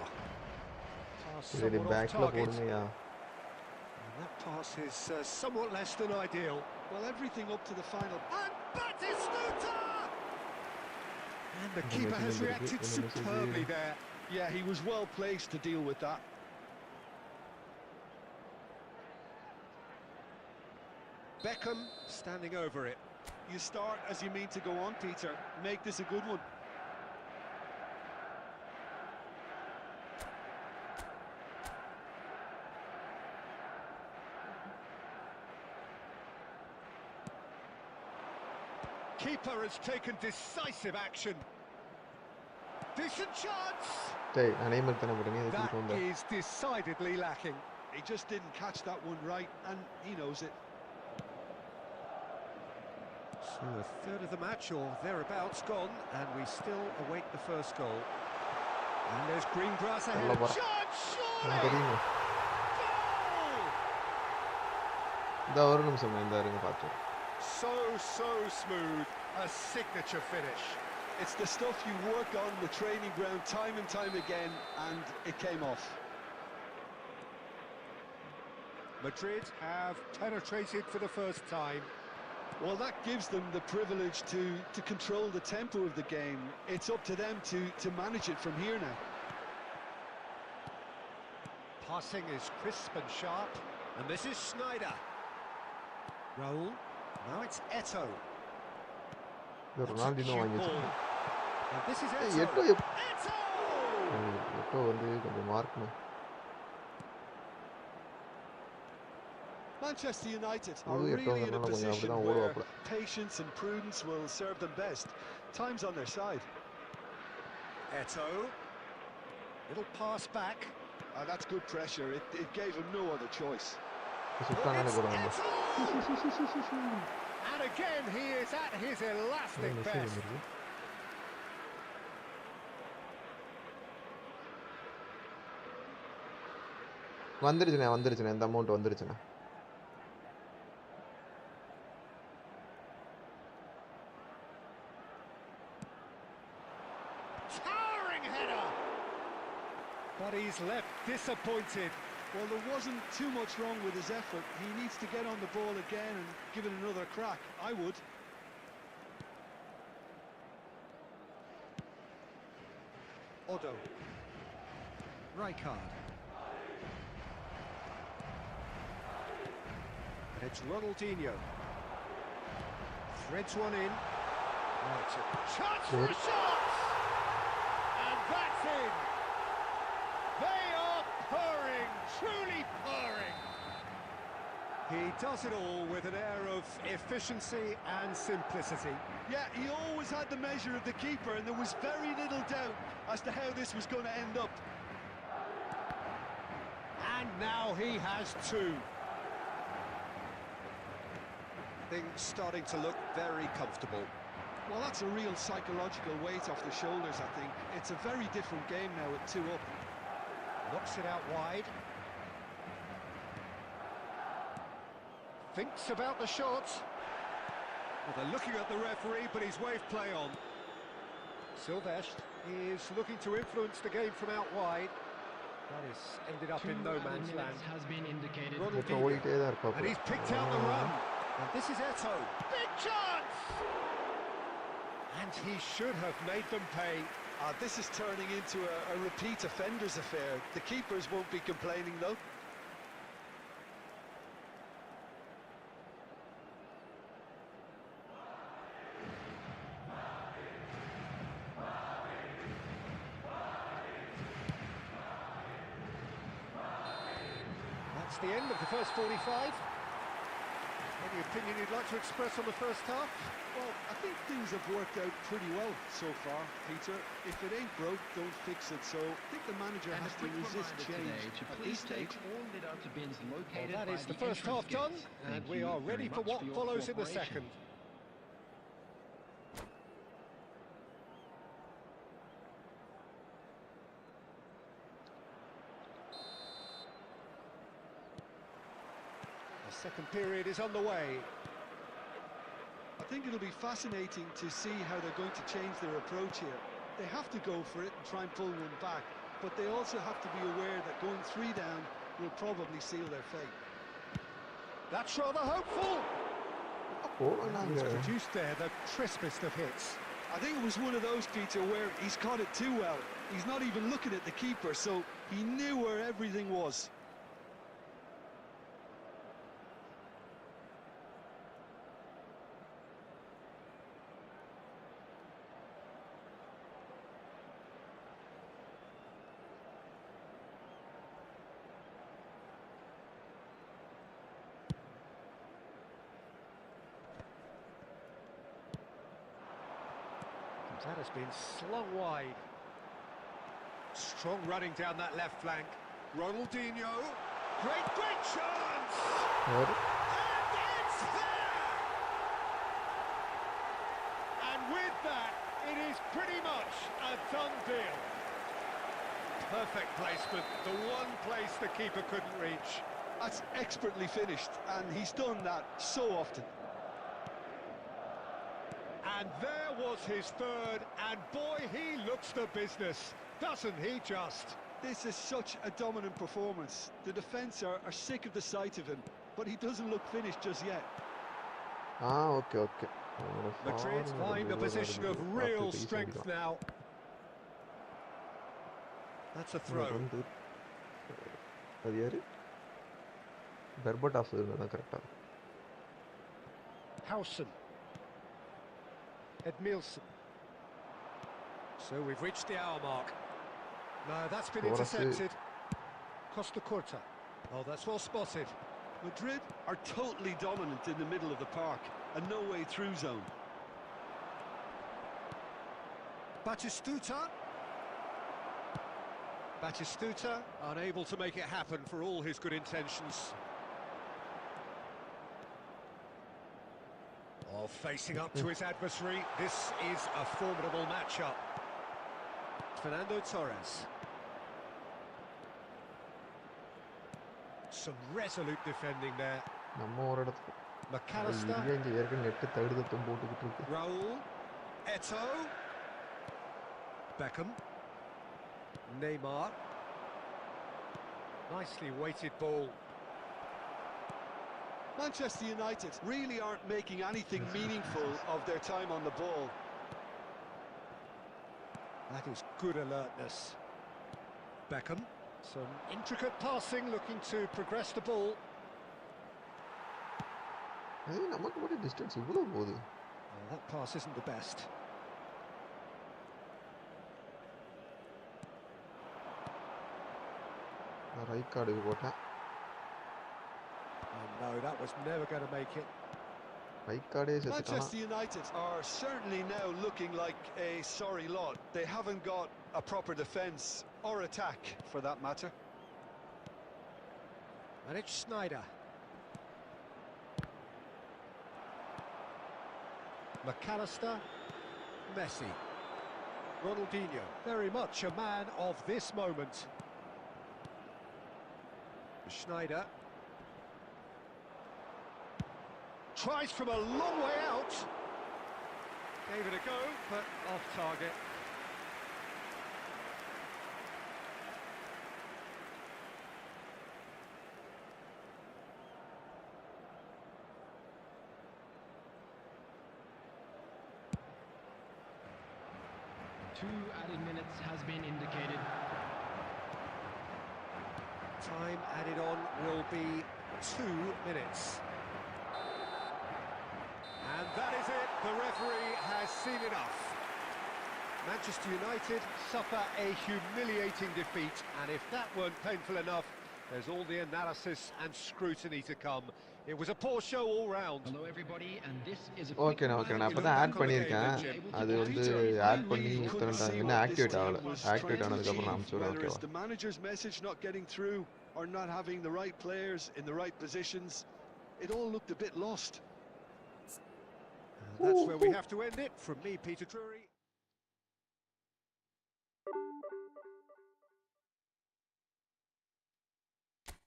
Pass somewhat off target. And that pass is somewhat less than ideal. Well, everything up to the final. And Batistuta! And the keeper has reacted superbly there. Yeah, he was well placed to deal with that. Vankkam standing over it. You start as you mean to go on, Peter. Make this a good one. Keeper has taken decisive action. Decent chance. That is decidedly lacking. He just didn't catch that one right, and he knows it. So a third of the match or thereabouts gone, and we still await the first goal. And there's green grass ahead. Chance, surely! Goal! So smooth, a signature finish. It's the stuff you work on the training ground time and time again, and it came off. Madrid have penetrated for the first time. Well, that gives them the privilege to control the tempo of the game. It's up to them to manage it from here now. Passing is crisp and sharp, and this is Schneider. Raul. Now it's Eto. இது Ronaldinho வாங்கி வச்சிருக்கேன். And this is ஏய் Eto. எட்டோ எட்டோ வந்து கொஞ்சம் மார்க்னு. Manchester United are Ui, really in a Eto position கொஞ்சம் where ஓடுவாப்ல. patience and prudence will serve them best. Time's on their side. Eto. Little pass back. That's good pressure. It gave him no other choice. சுத்தானே போறாங்க. And again he is at his elastic best. வந்துருச்சுனே இந்த amount வந்துருச்சுனே. Towering header. But he's left disappointed. Well, there wasn't too much wrong with his effort. He needs to get on the ball again and give it another crack. I would. Odo. Rijkaard. And it's Ronaldinho. Threads one in. Right, chance for a shot! And that's in! They are purring, truly purring! He does it all with an air of efficiency and simplicity. Yeah, he always had the measure of the keeper, and there was very little doubt as to how this was going to end up. And now he has two. Things starting to look very comfortable. Well, that's a real psychological weight off the shoulders, I think. It's a very different game now with 2 up. Knocks it out wide. Thinks about the shot. Well, they're looking at the referee, but he's waved play on. Sylvestre is looking to influence the game from out wide. That has ended up in no man's land. Has been indicated. And he's picked out the run. And this is Eto. Big chance! And he should have made them pay. This is turning into a repeat offenders affair. The keepers won't be complaining, though. That's the end of the first 45. Any opinion you'd like to express on the first half? Well, I think things have worked out pretty well so far, Peter. If it ain't broke, don't fix it. So I think the manager has to resist change at this stage. Well, that is the first half done, and we are ready for what follows in the second. The second period is on the way. I think it'll be fascinating to see how they're going to change their approach here. They have to go for it and try and pull one back, but they also have to be aware that going 3 down will probably seal their fate. That's rather hopeful. He's produced there the crispest of hits. I think it was one of those, Peter, where he's caught it too well. He's not even looking at the keeper, so he knew where everything was. That has been slung wide. Strong running down that left flank. Ronaldinho. Great chance! And it's there! And with that, it is pretty much a done deal. Perfect placement, the one place the keeper couldn't reach. That's expertly finished, and he's done that so often. And there was his third, and boy, he looks the business, doesn't he just? This is such a dominant performance. The defence are sick of the sight of him, but he doesn't look finished just yet. Okay. Madrid find a position of real strength now. That's a throw. அது யாரு? பெர்பட்டாஸ் இருந்தா கரெக்டா. Howson. Edmilson. So we've reached the hour mark. No, that's been intercepted. Costa Curta. Oh, that's well spotted. Madrid are totally dominant in the middle of the park, a no-way through zone. Batistuta. Batistuta unable to make it happen for all his good intentions. Oh, facing up to his adversary, this is a formidable matchup. Fernando Torres. Some resolute defending there. McAllister. Raul. Eto'o. Beckham. Neymar. Nicely weighted ball. Manchester United really aren't making anything meaningful of their time on the ball. That is good alertness. Beckham. Some intricate passing, looking to progress the ball. Distance. That pass isn't the best. Right card. Oh, no, that was never going to make it. Manchester United are certainly now looking like a sorry lot. They haven't got a proper defence or attack, for that matter. And it's Sneijder. McAllister. Messi. Ronaldinho. Very much a man of this moment. Sneijder. Tries from a long way out. Gave it a go, but off target. Two added minutes has been indicated. Time added on will be 2 minutes. And that is it. The referee has seen enough. Manchester United suffer a humiliating defeat, and if that weren't painful enough, there's all the analysis and scrutiny to come. It was a poor show all round. Hello everybody, and this is a Okay, நான் அப்பதான் add பண்ணிருக்கேன். அது add பண்ணி இன்னும் activate ஆகல. Activate ஆனதுக்கு அப்புறம் நான் அனுப்பிச்சு Whether விடுறேன். it's the manager's message not getting through or not having the right players in the right positions, it all looked a bit lost. That's where we have to end it. From me, Peter Drury.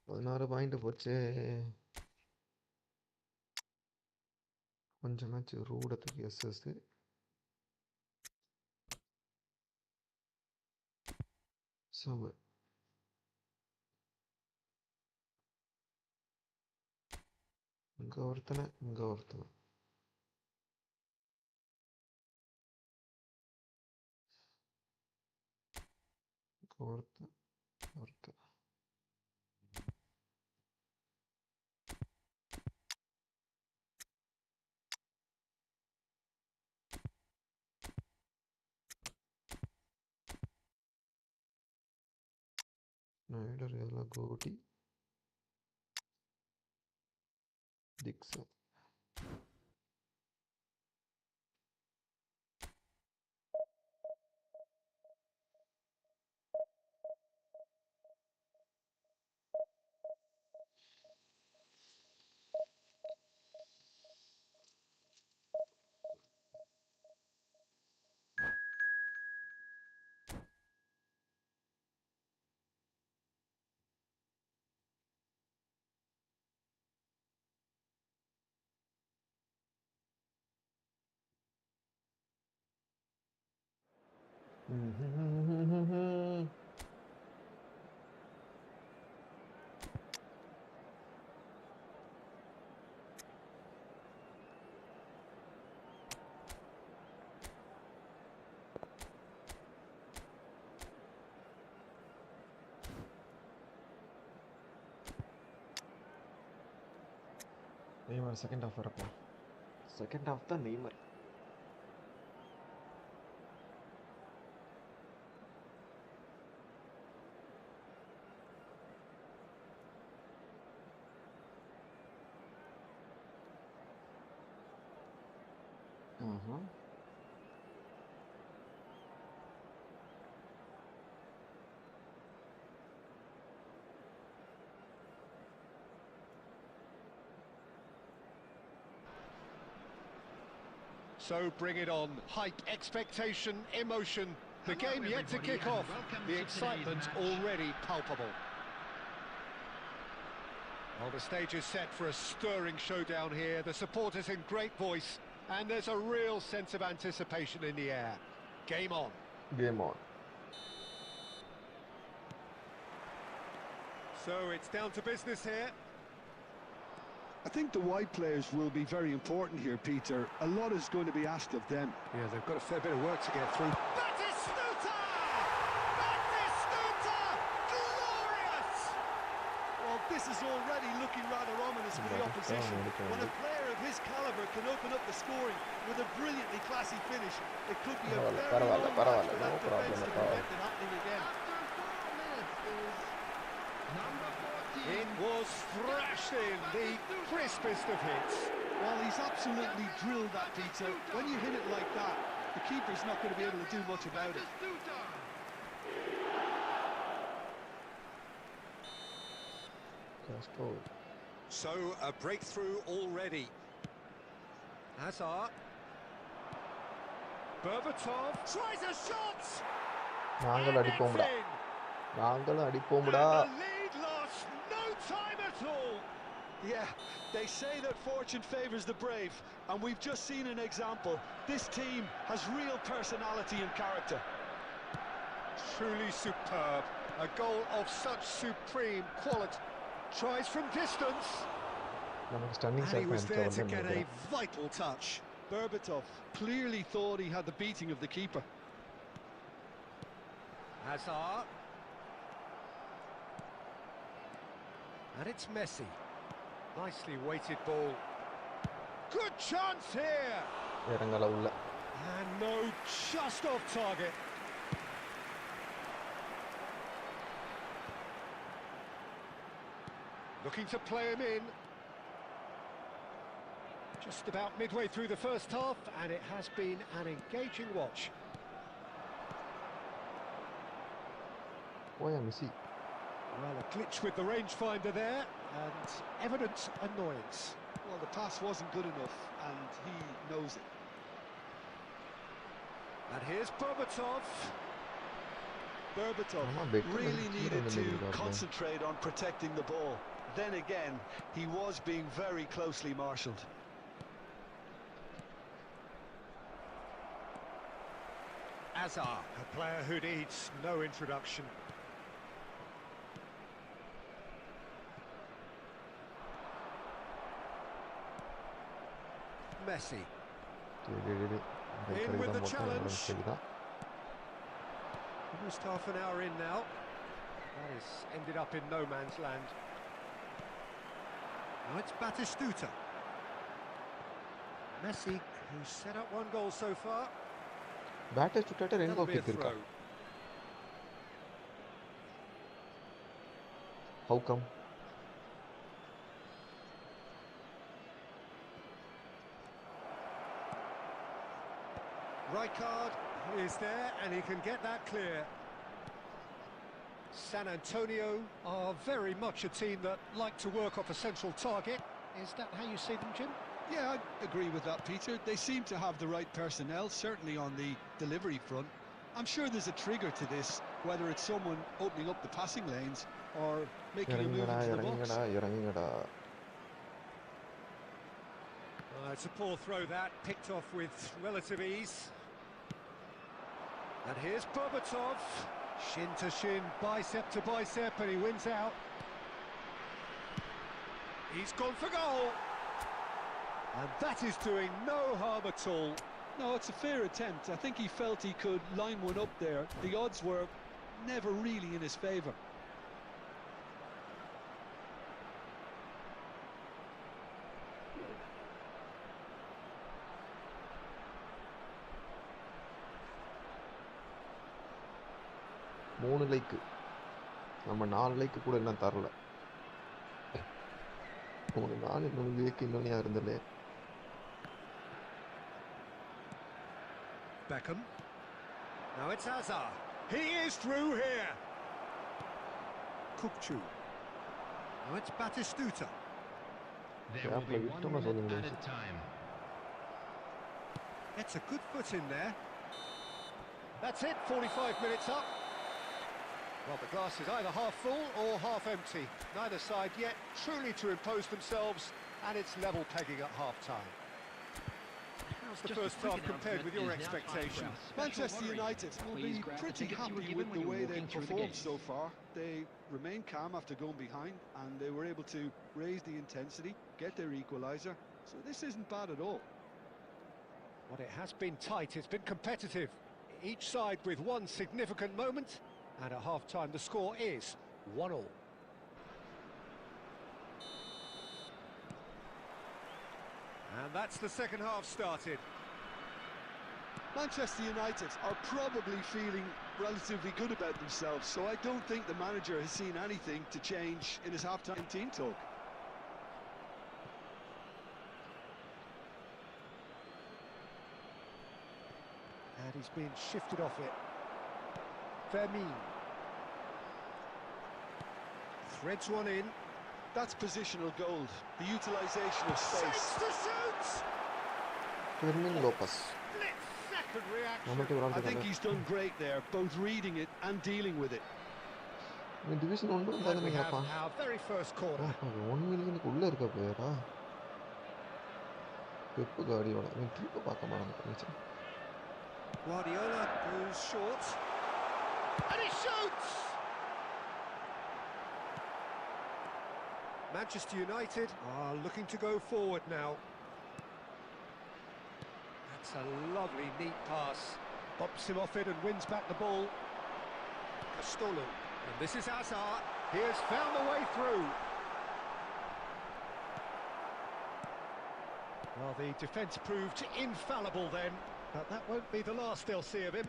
$16 போச்சு. கொஞ்சமாச்சு ரூட தூக்கி SS சம இங்க ஒருத்தனை இங்க ஒருத்தனை ஒருத்தன் ஒருத்தன் Snyder இதெல்லாம் கோட்டி டிக்சன் Neymar second half வரப்போ செகண்ட் ஹாஃப் தான் Neymar. So bring it on. Hype, expectation, emotion. The game yet to kick off. The excitement already palpable. Well, the stage is set for a stirring showdown here. The supporters in great voice, and there's a real sense of anticipation in the air. Game on. Game on. So it's down to business here. I think the wide players will be very important here, Peter. A lot is going to be asked of them. Yeah, they've got a fair bit of work to get through. Batistuta! Batistuta! Glorious! Well, this is already looking rather ominous for the opposition. When a player of his calibre can open up the scoring with a brilliantly classy finish, it could be a very long match for that defence to prevent it happening again. It was thrashed in, the crispest of hits. Well, he's absolutely drilled that, Peter. When you hit it like that, the keeper's not going to be able to do much about it. So, a breakthrough already. Hazard. Berbatov tries a shot! நாங்கள் அடிப்போம்டா. நாங்களும் அடிப்போம்டா. And the lead lost no time at all. Yeah, they say that fortune favours the brave, and we've just seen an example. This team has real personality and character. Truly superb. A goal of such supreme quality. Tries from distance. Stunning And he was there to get a vital touch. Berbatov clearly thought he had the beating of the keeper. Hazard. And it's Messi. Nicely weighted ball. Good chance here. And no, just off target. Looking to play him in. Just about midway through the first half, and it has been an engaging watch. Well, a glitch with the rangefinder there, and evident annoyance. Well, the pass wasn't good enough, and he knows it. And here's Berbatov. Berbatov really needed to concentrate on protecting the ball. Then again, he was being very closely marshalled. Hazard, a player who needs no introduction. Messi. In with the challenge. Almost half an hour in now. That has ended up in no man's land. Now it's Batistuta. Messi, who's set up one goal so far. Batistuta That'll be a throw. How come? Rijkaard is there, and he can get that clear. San Antonio are very much a team that like to work off a central target. Is that how you see them, Jim? Yeah, I agree with that, Peter. They seem to have the right personnel, certainly on the delivery front. I'm sure there's a trigger to this, whether it's someone opening up the passing lanes or making a move into the box. It's a poor throw that, picked off with relative ease. And here's Berbatov, shin to shin, bicep to bicep, and he wins out. He's gone for goal. And that is doing no harm at all. No, it's a fair attempt. I think he felt he could line one up there. The odds were never really in his favour. 3 like. நம்ம 4 like கூட இன்னும் தரல. ஒரு நாள் இன்னொன்று விவேக் இன்னொன்று யார் இருந்தாலே. Beckham. Now it's Hazard. He is through here. Kukçu. Now it's Batistuta. There will be 1 minute added time. Gets a good foot in there. That's it, 45 minutes up. Well, the glass is either half full or half empty. Neither side yet truly to impose themselves, and it's level pegging at half-time. How's the first half compared with your expectations? Manchester United will be pretty happy with the way they've performed so far. They remained calm after going behind, and they were able to raise the intensity, get their equaliser. So this isn't bad at all. Well, it has been tight, it's been competitive. Each side with one significant moment, and at half-time the score is 1-1. And that's the second half started. Manchester United are probably feeling relatively good about themselves, so I don't think the manager has seen anything to change in his half-time team talk. And he's been shifted off it. Vermin threads one in. That's positional gold, the utilisation of space. Shapes the shoot! Fermin Lopez. Split-second reaction. நம்மள்ட்ட ஒரு ஆள் I think இருக்காங்க. he's done great there, both reading it and dealing with it. Division 1 And we இருந்தாலுமேப்பா. have our very first corner. 1 மில்லியனுக்கு உள்ள இருக்க பிளேயரா? Pep Guardiola. இவன் keeper பார்க்க மாட்டாங்க. Guardiola goes short. And he shoots! Manchester United are looking to go forward now. That's a lovely, neat pass. Bumps him off it and wins back the ball. Castolo. And this is Hazard. He has found a way through. Well, the defence proved infallible then, but that won't be the last they'll see of him.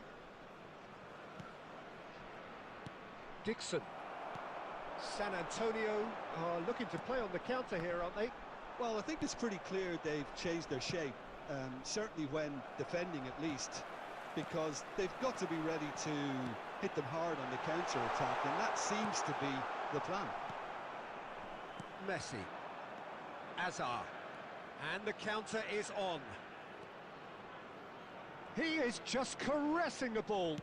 Dixon. San Antonio are looking to play on the counter here, aren't they? Well, I think it's pretty clear they've changed their shape, certainly when defending at least, because they've got to be ready to hit them hard on the counter-attack, and that seems to be the plan. Messi. Hazard. And the counter is on. He is just caressing the ball.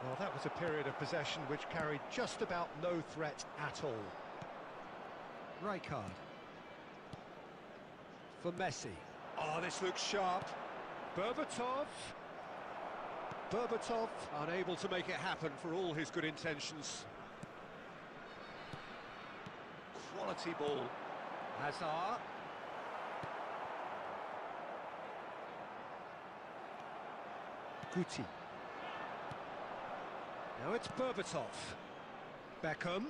Well, that was a period of possession which carried just about no threat at all. Rijkaard. For Messi. Oh, this looks sharp. Berbatov. Berbatov unable to make it happen for all his good intentions. Quality ball. Hazard. Guti. Now it's Berbatov. Beckham.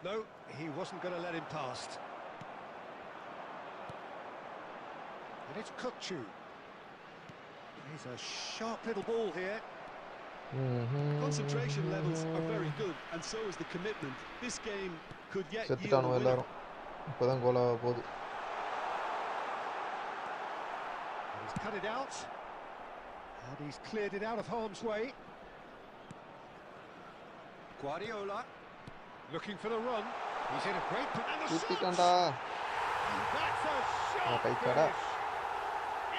No, he wasn't going to let him past. And it's Kukçu. He's a sharp little ball here. Concentration levels are very good, and so is the commitment. This game could yet yield a செத்துட்டானுங்க winner. எல்லாரும். இப்போதான் Cola போகுது. And he's cut it out. And he's cleared it out of harm's way. Guardiola looking for the run. He's in a great position. And the குத்திட்டான்டா. shot! That's a shot கைக்கடா. finish.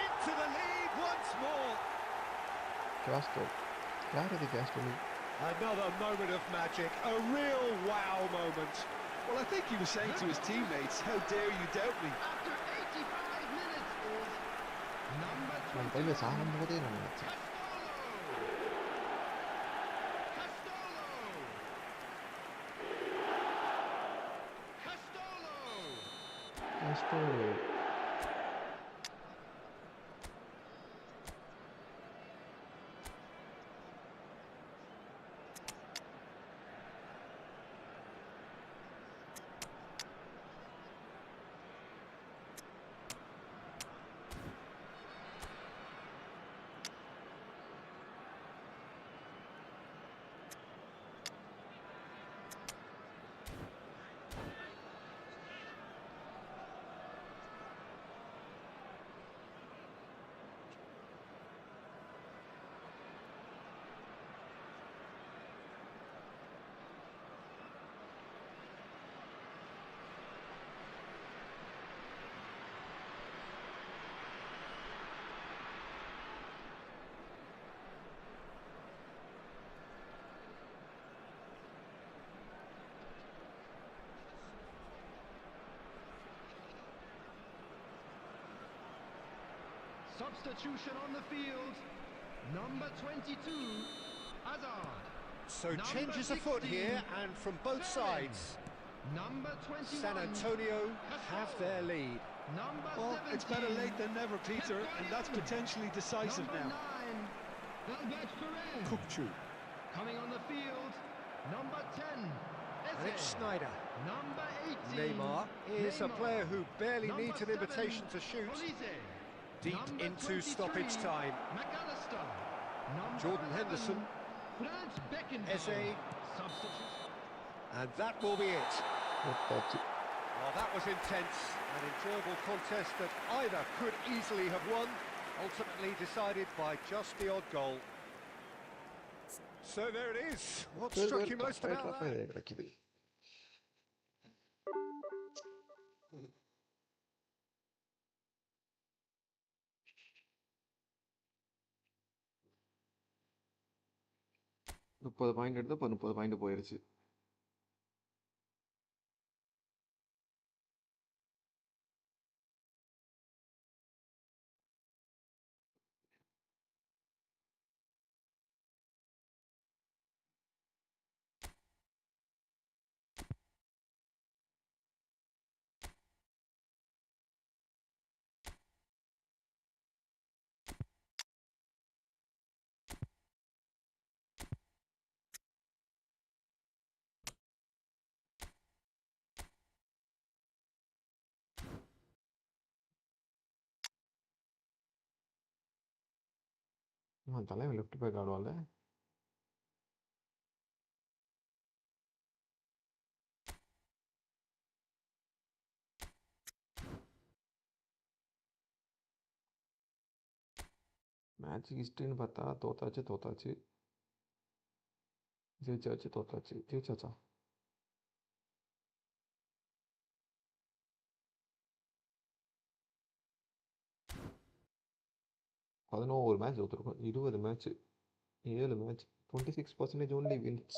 Into the lead once more. கேஸ்டோ. யார் இது கேஸ்டோ? Another moment of magic. A real wow moment. Well, I think he was saying to his teammates, how dare you doubt me? After 85 minutes is number நம்ம கையில் சாகும்போதே நான் நினைச்சேன். கேஸ்டோ. Substitution on the field. Number 22, Hazard. So Number changes afoot 16, here, and from both Sterling. sides. Number 21, San Antonio have their lead. Number Well, 17, it's better late than never, Peter, and that's potentially decisive number now. 9, Albert Perez. Kukçu. Coming on the field, number 10, And it's Eze. Snyder. Number 18, Neymar is a Neymar. player who barely Number needs an 7, invitation to shoot. Olise. Deep Number into 23, stoppage time. McAllister. Number Jordan 11, Henderson. Franz Beckenbauer. Eze. Substitution. And that will be it. That's it. Well, that was intense, an enjoyable contest that either could easily have won, ultimately decided by just the odd goal. So there it is. What struck you most about that? கிடைக்குது. முப்பது point எடுத்து இப்போ 30 point போயிருச்சு. தலைவன் left back ஆடுவாள். Match ஹிஸ்ட்ரின்னு பார்த்தா தோத்தாச்சு ஜெயிச்சாச்சா 11 மேட்ச் தோத்துருக்கோம். 20 match 7 match 26% only wins.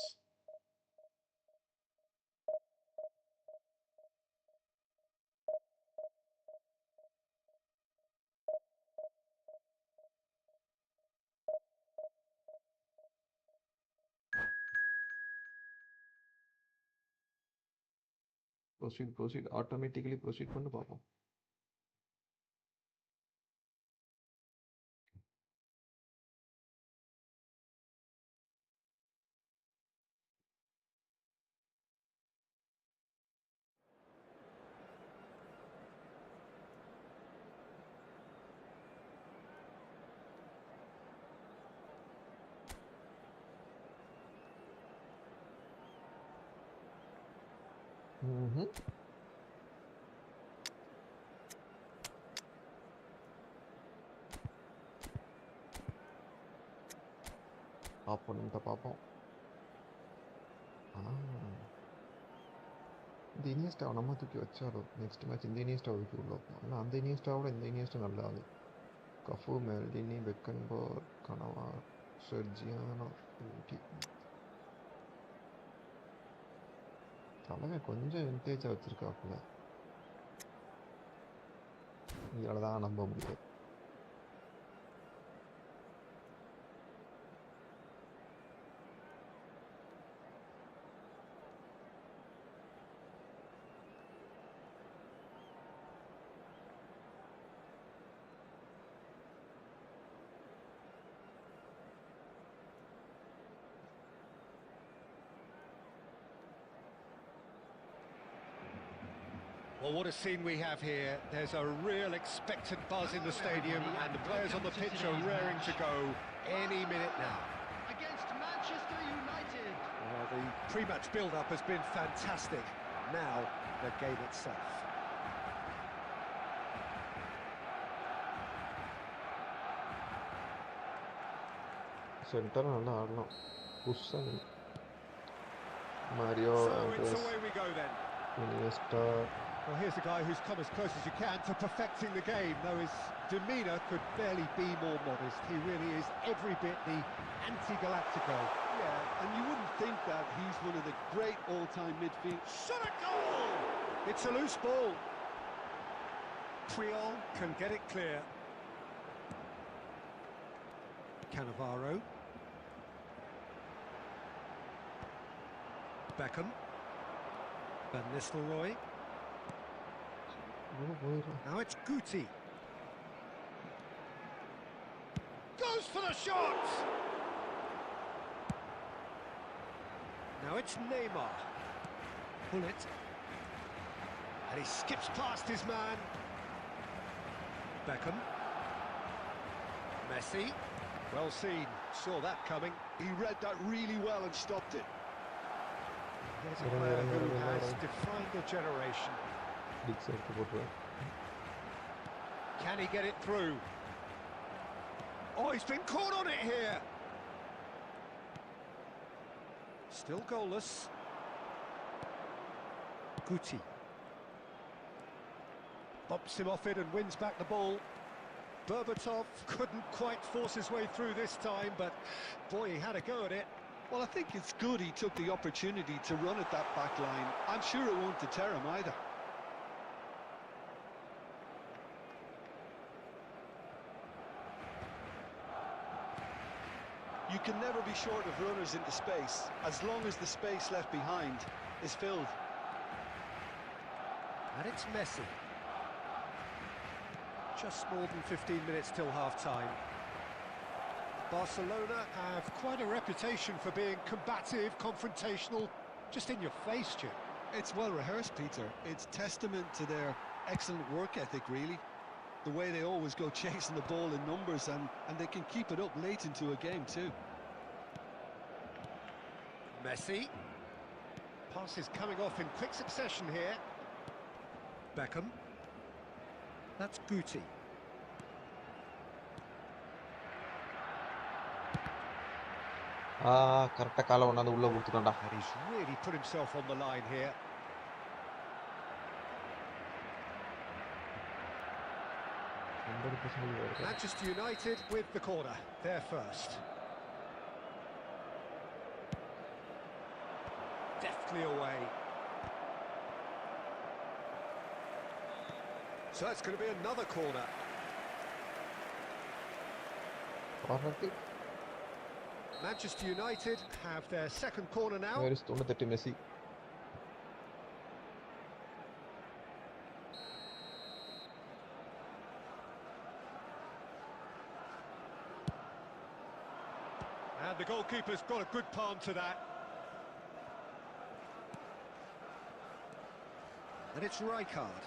Proceed automatically proceed பண்ணி பார்ப்போம். ஆப்போனண்ட்டை பார்ப்போம். இந்த இனியஸ்டாவை நம்ம தூக்கி வச்சாலும் நெக்ஸ்ட் மேட்ச் இந்த இனியஸ்டாவை தூக்கி உள்ள வைப்போம். ஆனால் அந்த இனியஸ்டாவோட இந்த இனியஸ்டா நல்ல ஆள். கஃபு, மெல்டினி, பெக்கன்பர்க், கனவார், செர்ஜியானோ. தலைவன் கொஞ்சம் விண்டேஜாக வச்சுருக்காப்புல. இதில் தான் நம்ப முடியாது. Well, what a scene we have here. There's a real expectant buzz in the stadium, and the players on the pitch are raring to go any minute now. Against Manchester United. Well, the pre-match build-up has been fantastic. Now, the game itself. Centre நல்லா ஆடலாம். புஷ்ஷன், மாரியோ, So it's Andres, away we go then. Iniesta. Well, here's a guy who's come as close as you can to perfecting the game, though his demeanour could barely be more modest. He really is every bit the anti-Galactico. Yeah, and you wouldn't think that he's one of the great all-time midfield. Shot a goal! It's a loose ball. Puyol can get it clear. Cannavaro. Beckham. Van Nistelrooy. Now it's Guti. Goes for the shot! Now it's Neymar. Pull it. And he skips past his man. Beckham. Messi. Well seen. Saw that coming. He read that really well and stopped it. Here's a player who has defined a generation. Can he get it through? Oh, he's been caught on it here. Still goalless. Guti. Bops him off it and wins back the ball. Berbatov couldn't quite force his way through this time, but boy, he had a go at it. Well, I think it's good he took the opportunity to run at that back line. I'm sure it won't deter him either. You can never be short of runners into space, as long as the space left behind is filled. And it's Messi. Just more than 15 minutes till half-time. Barcelona have quite a reputation for being combative, confrontational, just in your face, Jim. It's well rehearsed, Peter. It's testament to their excellent work ethic, really. The way they always go chasing the ball in numbers, and they can keep it up late into a game too. Messi. Passes coming off in quick succession here. Beckham. That's Guti. Correct കാലം കൊണ്ടാണ് ഉള്ള കൊടുത്തിട്ടുണ്ടാ. And he's really put himself on the line here. Manchester United with the corner. They're first. Deftly away. So it's going to be another corner. Manchester United have their second corner now. Messi. And the goalkeeper's got a good palm to that. And it's Rijkaard.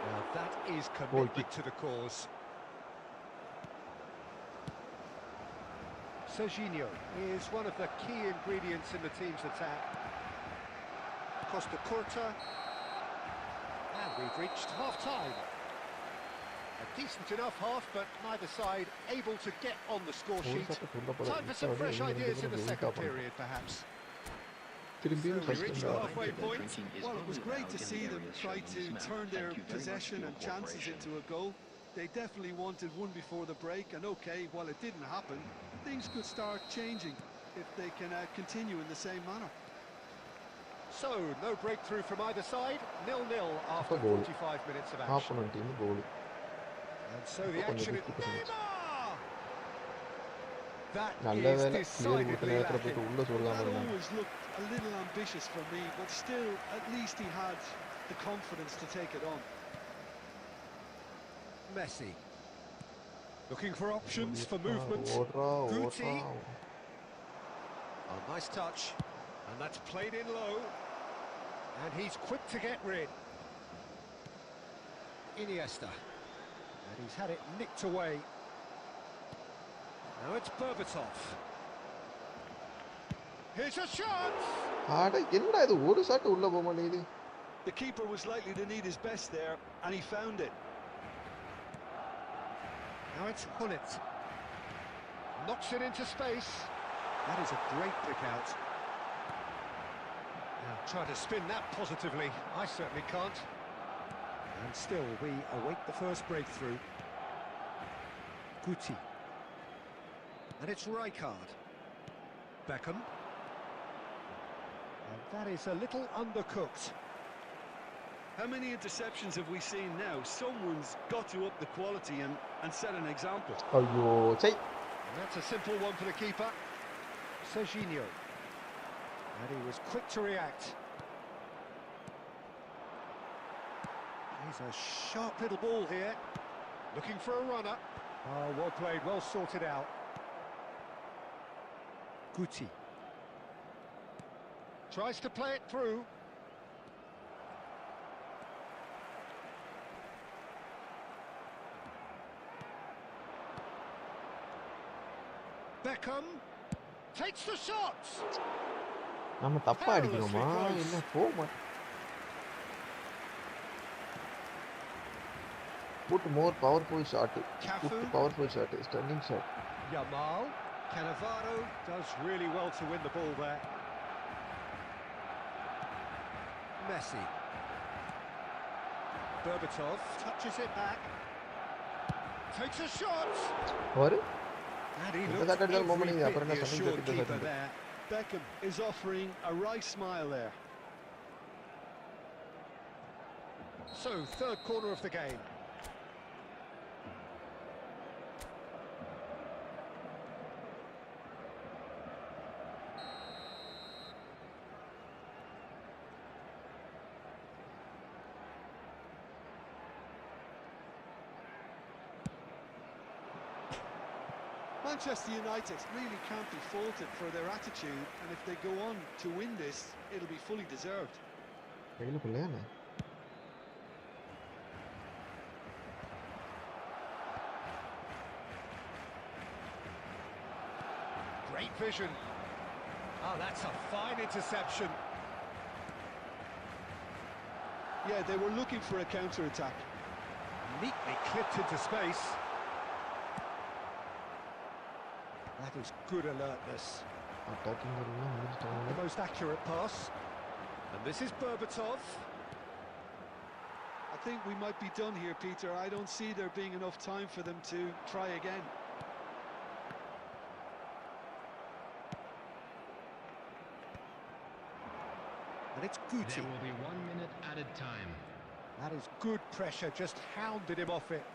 Now that is commitment to the cause. Serginho is one of the key ingredients in the team's attack. Costa Curta. And we've reached half-time. A decent enough half, but neither side able to get on the score sheet. Time for some fresh ideas in the second period, perhaps. So we reached the halfway point. Well, it was great to see them try to turn their possession and chances into a goal. They definitely wanted one before the break, and okay, while it didn't happen, things could start changing if they can continue in the same manner. So, no breakthrough from either side, 0-0 after 45 minutes of action. And so the action is Neymar! That is decidedly lacking. That always looked a little ambitious for me, but still, at least he had the confidence to take it on. Messi. Looking for options for movement. Guti. Oh, nice touch. And that's played in low. And he's quick to get rid. Iniesta. And he's had it nicked away. Now it's Berbatov. Here's a shot! The keeper was likely to need his best there, and he found it. Now it's Hullet. Knocks it into space. That is a great pick out. Now try to spin that positively. I certainly can't. And still we await the first breakthrough. Guti. And it's Rijkaard. Beckham. And that is a little undercooked. How many interceptions have we seen now? Someone's got to up the quality and set an example. അയ്യോ ചൈ. And that's a simple one for the keeper, Serginho. And he was quick to react. He's a sharp little ball here, looking for a runner. Oh, well played, well sorted out. Guti tries to play it through. Vankkam takes the shots. நம்ம தப்பா அடிக்கிறோமா என்ன போக மாட்டோம். Put more powerful shot. Put powerful shot. Stunning shot. Yamal. Cannavaro does really well to win the ball there. Messi. Berbatov touches it back. Takes a shot. What? And he looks every bit the assured keeper there. Beckham is offering a wry smile there. So, third corner of the game. Manchester United really can't be faulted for their attitude, and if they go on to win this, it'll be fully deserved. Great vision. Oh, that's a fine interception. Yeah, they were looking for a counter-attack. Neatly clipped into space. That is good alertness. The most accurate pass. And this is Berbatov. I think we might be done here, Peter. I don't see there being enough time for them to try again. And it's Guti. There will be 1 minute added time. That is good pressure, just hounded him off it.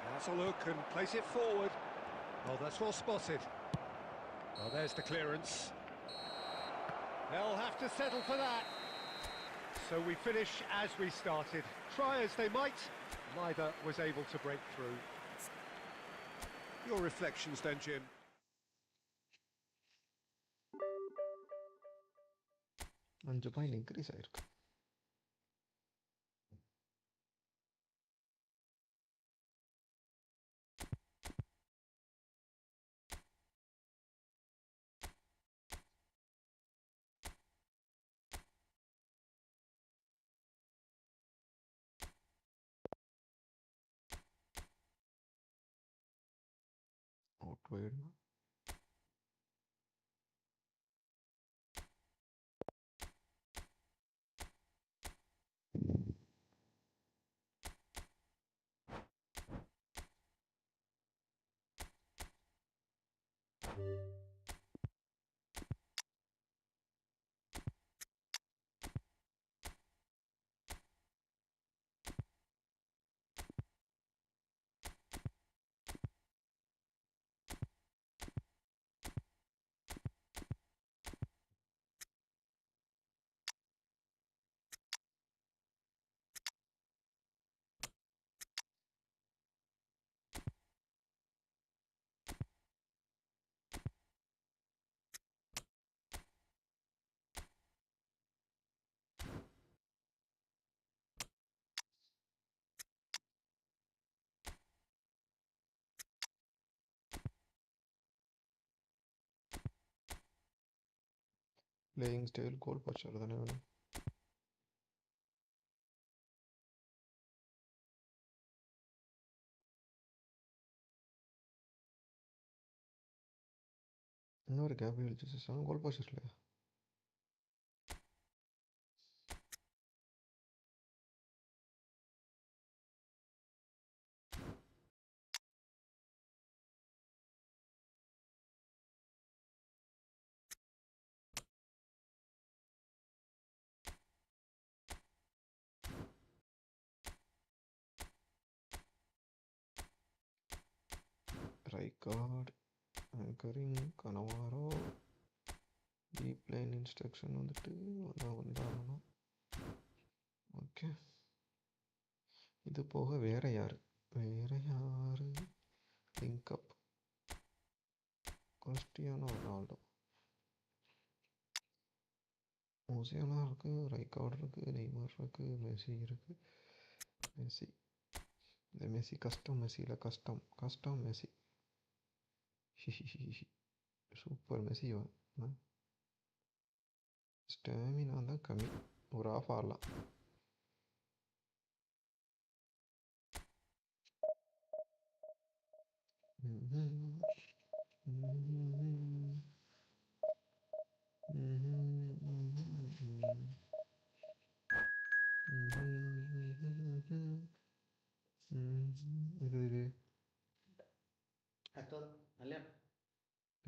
That's a look and place it forward. Oh, that's well spotted. Oh, there's the clearance. They'll have to settle for that. So we finish as we started. Try as they might, neither was able to break through. Your reflections then, Jim? 5 point increase ஆயிருக்கு. Out போயிடுமா? Playing style goal poacher தானே வேணும். இன்னொரு Gabriel Jesus கோல் poster இல்லையா? Rijkaard, anchoring, Cannavaro, deep line instruction வந்துட்டு வந்தாகணும். Okay, இது போக வேற யாரு லிங்க் அப் கிறிஸ்டியானோ ரொனால்டோ, மூசியாலா இருக்கு, ரைகார்டு இருக்கு, நெய்மர் இருக்கு, மெஸ்ஸி இருக்கு. மெஸ்ஸி, இந்த மெஸ்ஸி கஷ்டம், மெஸ்ஸியில் கஷ்டம் மெஸ்ஸி. Super Messi. ஸ்டாமினா தான் கம்மி, ஒரு ஆஃப் ஆடலாம். இது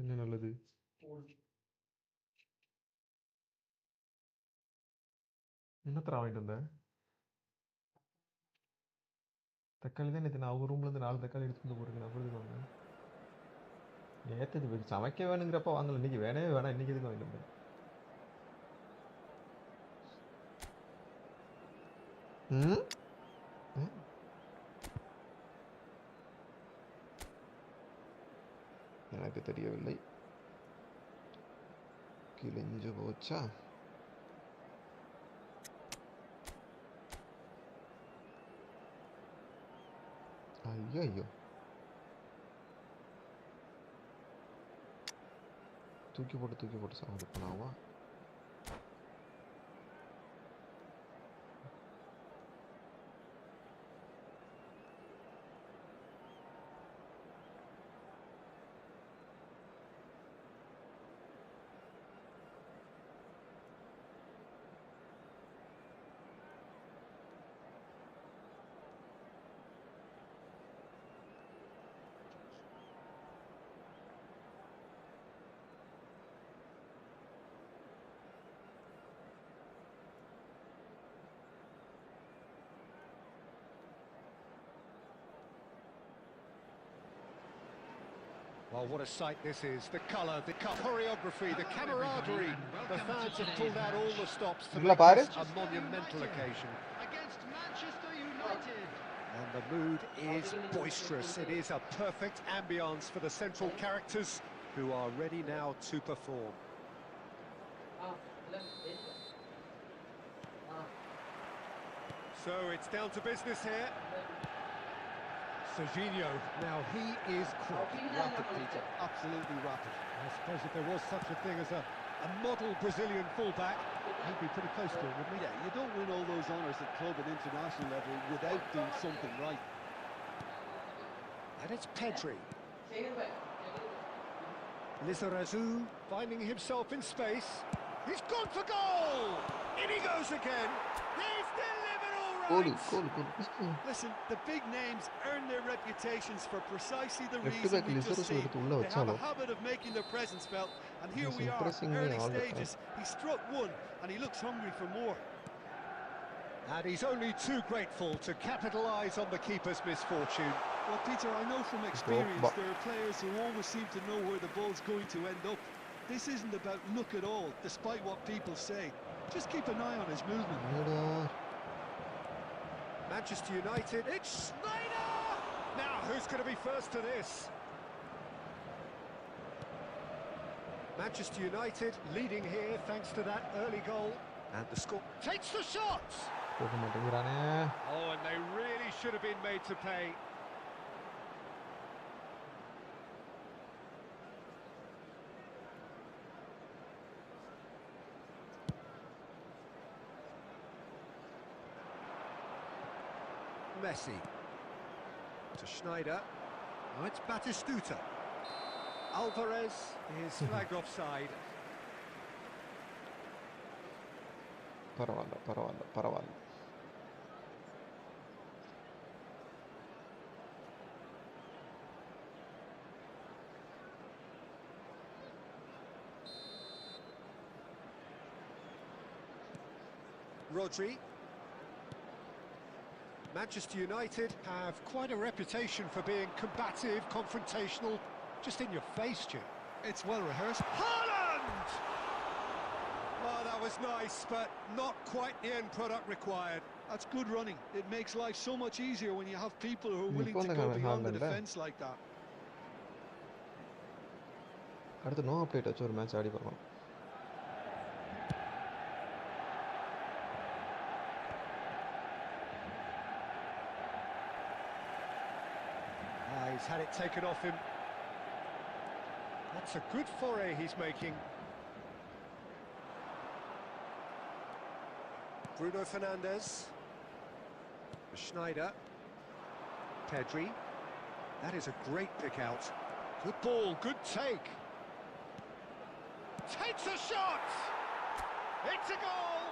என்ன நல்லது? என்னத்தர வாங்கிட்டு வந்த? தக்காளி தான் நேற்று நான் அவங்க ரூம்லேருந்து 4 தக்காளி எடுத்துட்டு வந்து போட்டுருக்கேன். அப்புறம் எதுக்கு வாங்க? நேற்று இது சமைக்க வேணுங்கிறப்ப வாங்கல, இன்னைக்கு வேணவே வேணாம், இன்னைக்கு எதுக்கு வாங்கிட்டு வந்தேன்? எனக்கு தெரியவில்லை. கிழிஞ்சு போச்சா? ஐயோ, தூக்கி போட்டு சாப்பிட்டு போனாவா? Well, what a sight this is. The colour, the choreography, the camaraderie. The fans have pulled out all the stops to make this a monumental occasion. Against Manchester United. And the mood is boisterous. It is a perfect ambience for the central characters who are ready now to perform. So it's down to business here. Serginho, now he is quick. Rapid, Peter, absolutely rapid. I suppose if there was such a thing as a model Brazilian fullback, he'd be pretty close to it, wouldn't he? Yeah, you don't win all those honours at club and international level without doing something right. And it's Pedri. Lizarazu finding himself in space. He's gone for goal! In he goes again. He's delivered all right. Goal. Listen, the big names earn their reputations for precisely the Left reason back we just Lizarazu seen. எடுத்து உள்ள They have a வச்சாலும் habit of making their presence felt, and here he's we are, impressing me early all the time. stages. He struck one, and he looks hungry for more. And he's only too grateful to capitalise on the keeper's misfortune. Well, Peter, I know from experience there are players who always seem to know where the ball's going to end up. This isn't about luck at all, despite what people say. Just keep an eye on his movement. Manchester United, it's Snyder! Now, who's going to be first to this? Manchester United leading here thanks to that early goal. And the score takes the shot! போக மாட்டேங்கிறானே. Oh, and they really should have been made to pay. Messi to Schneider. Now it's Batistuta. Alvarez is flagged offside. பரவாயில்ல. Rodri. Manchester United have quite a reputation for being combative, confrontational, just in your face, Jim. It's well rehearsed. Haaland! Oh, that was nice, but not quite the end product required. That's good running. It makes life so much easier when you have people who are willing to இப்போ go வந்து beyond the ஹாலண்ட்ல defence like that. அடுத்து no update வச்சு ஒரு match ஆடி பார்க்கலாம். He's had it taken off him. That's a good foray he's making. Bruno Fernandes. Schneider. Pedri. That is a great pick out. Good ball, good take. Takes a shot! It's a goal!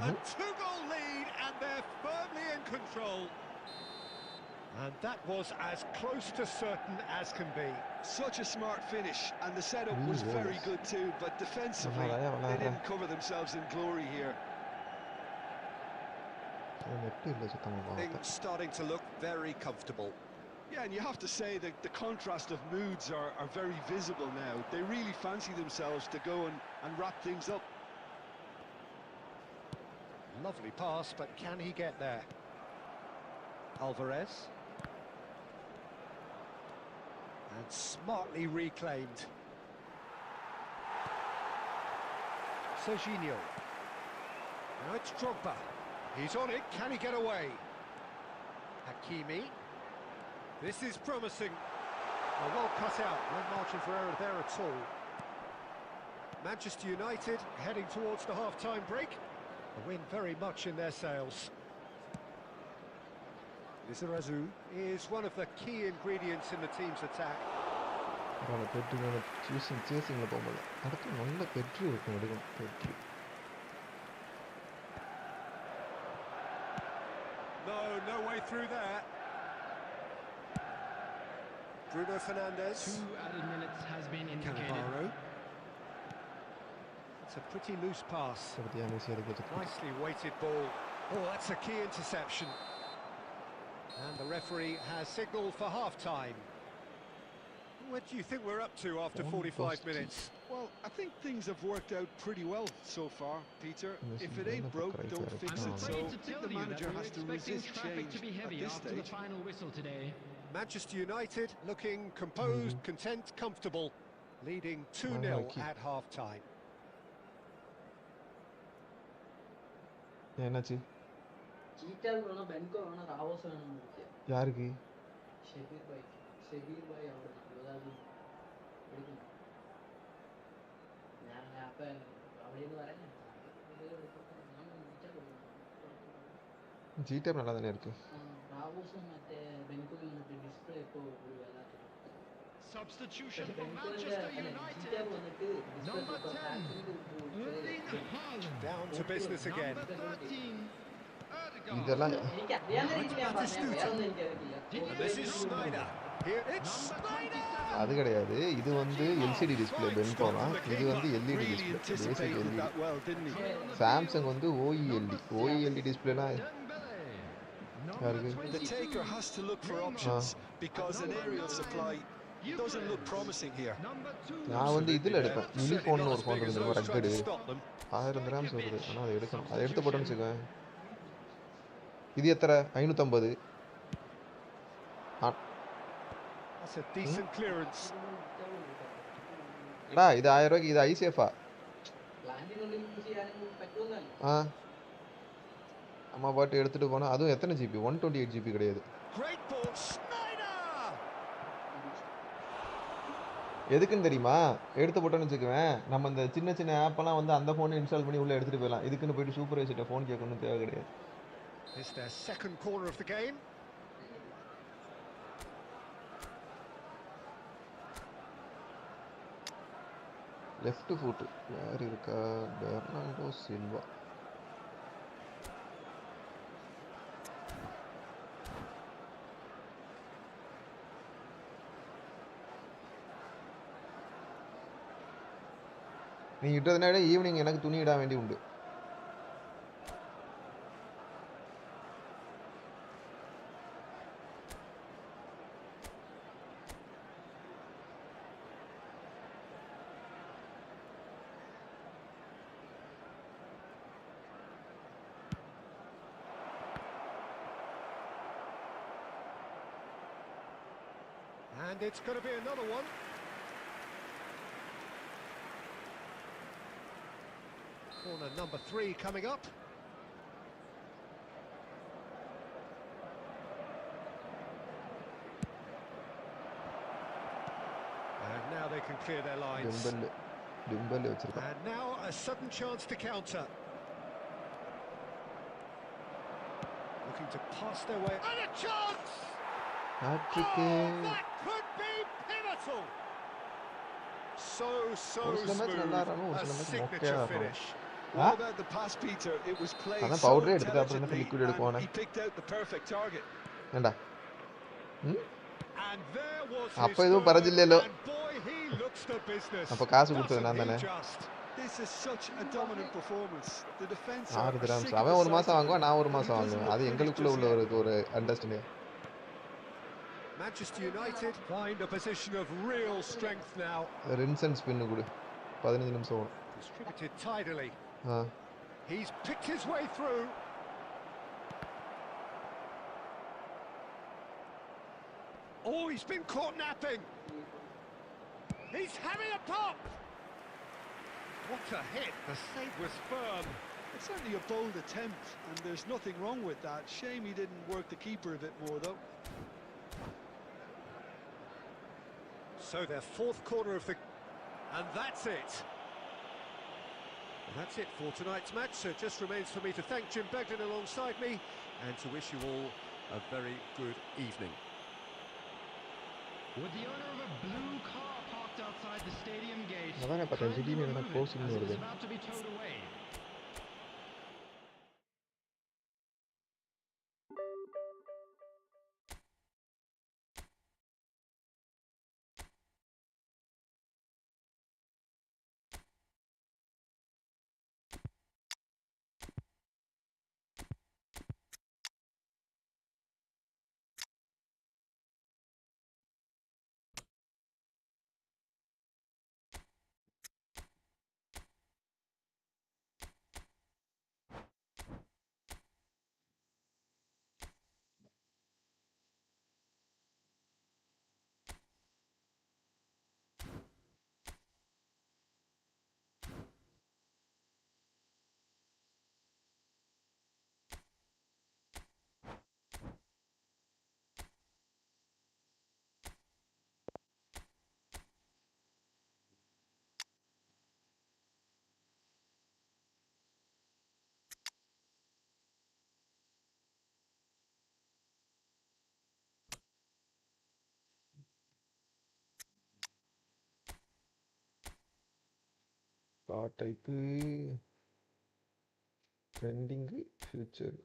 A two-goal lead, and they're firmly in control. And that was as close to certain as can be. Such a smart finish, and the setup was very good too, but defensively, they didn't cover themselves in glory here. Things starting to look very comfortable. Yeah, and you have to say that the contrast of moods are very visible now. They really fancy themselves to go and wrap things up. Lovely pass, but can he get there? Alvarez. And smartly reclaimed. Serginho. Now it's Drogba. He's on it, can he get away? Hakimi. This is promising. Well cut out, no margin for error there at all. Manchester United heading towards the half-time break. A win very much in their sails. Lizarazu is one of the key ingredients in the team's attack. No way through there. Bruno Fernandes. 2 added minutes has been indicated. Cannavaro. It's a pretty loose pass. Nicely weighted ball. Oh, that's a key interception. And the referee has signalled for half-time. What do you think we're up to after 45 minutes? Well, I think things have worked out pretty well so far, Peter. If it ain't broke, don't fix I'm it. So afraid I to think tell the you that manager we're has to expecting resist traffic change to be at heavy this after the stage. final whistle today. Manchester United looking composed, content, comfortable, leading 2-0 at half-time. என்னாச்சு சீட்டால் வேணும் பென்கோ வேணும் ராவோஸ் வேணும் யாருக்கு ஷபீர் பாய் அவருக்கு ஏதாவது எடுக்கணும் நான் அப்போ அப்படின்னு வரேன் ஜிடிஎப் நல்லா தானே இருக்கு ராவோஸும் மற்ற பென்கோவில் மற்ற டிஸ்பிளே இப்போ ஒரு வேலை Substitution for Manchester United. Number 10, Erling Haaland. Down to business again. Number 13, இதெல்லாம் എനിക്ക് അറിയാവുന്ന രീതിയിലാണ് And this is Schneider. Here it's Schneider. அது கிடையாது இது வந்து எல்சிடி டிஸ்பிளே பென்கோனா இது வந்து LED Really display basic anticipated LED that well, didn't he? Samsung வந்து ஓஇஎல்டி டிஸ்பிளேலாம் யாருக்கு The taker has to look for options because an aerial supply doesn't look promising here. நான் வந்து இதில் எடுப்பேன் யூனிஃபோன்னு ஒரு ஃபோன் இருந்தது ரக்கடு 1000 கிராம்ஸ் வருது ஆனால் அதை எடுக்கணும் அதை எடுத்து போட்டோன்னு வச்சுக்கேன் இது எத்தனை 550 That's a decent clearance. டா இது 1000 ரூபாய்க்கு இது ஐசேஃபா പ്ലാന്റിനുള്ളിൽ യൂസ് ചെയ്യാനും പറ്റുമെന്നല്ല ஆ அம்மா பாட்டு எடுத்துகிட்டு போனால் அதுவும் எத்தனை ஜிபி 128 ஜிபி கிடையாது Great ball, Schneider. எதுக்குன்னு தெரியுமா எடுத்து போட்டோன்னு வச்சுக்குவேன் நம்ம இந்த சின்ன சின்ன ஆப்பெல்லாம் வந்து அந்த ஃபோனை இன்ஸ்டால் பண்ணி உள்ளே எடுத்துகிட்டு போயிடலாம் இதுக்குன்னு போயிட்டு சூப்பர்வைசர்கிட்ட ஃபோன் கேட்கணும்னு தேவை கிடையாது It's their second corner of the game. Left foot யார் இருக்கா பெர்னாண்டோ சில்வா நீ இட்டதுனால ஈவினிங் எனக்கு துணி இட வேண்டி உண்டு And it's going to be another one. Corner number 3 coming up. And now they can clear their lines. And now a sudden chance to counter. Looking to pass their way. And a chance! Oh, that could be pivotal! So smooth, a signature finish. What about the pass, Peter? It was played so intelligently and he picked out the perfect target. And there was his third, and boy, he looks the business. Doesn't he just? This is such a dominant performance. The defense are ஆறு sick grams of அவன் the ஒரு மாதம் sight of வாங்குவான், it, நான் ஒரு but he மாதம் doesn't வாங்குவேன். look அது finished எங்களுக்குள்ள just உள்ள yet. ஒரு understanding. Manchester United find a position of real strength now. Rinson spin கொடு, 15 நிமிஷம் ஓடும். Distributed tidily. He's picked his way through. Oh, he's been caught napping. He's having a pop. What a hit. The save was firm. It's certainly a bold attempt, and there's nothing wrong with that. Shame he didn't work the keeper a bit more, though. So their fourth quarter of the... And that's it. Well, that's it for tonight's match. So it just remains for me to thank Jim Beglin alongside me and to wish you all a very good evening. With the owner of a blue car parked outside the stadium gate, அதான் பார்த்தேன், kindly திடீர்னு என்ன remove it closing as it வருது. is about to be towed away. Type trending future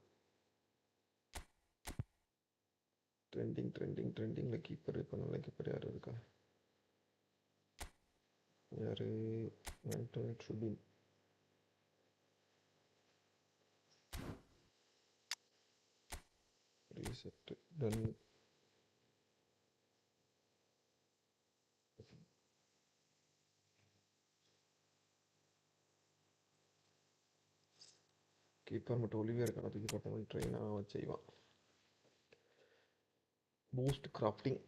ட்ரெண்டிங்கில் keeper. இப்போ நல்ல keeper யார் இருக்கா? யார்? Antony Trubin. Reset done. Keeper மட்டும் ஒலிவியா இருக்கான தூக்கி போட்டவன் ட்ரெயினாக செய்வான். Boost crafting.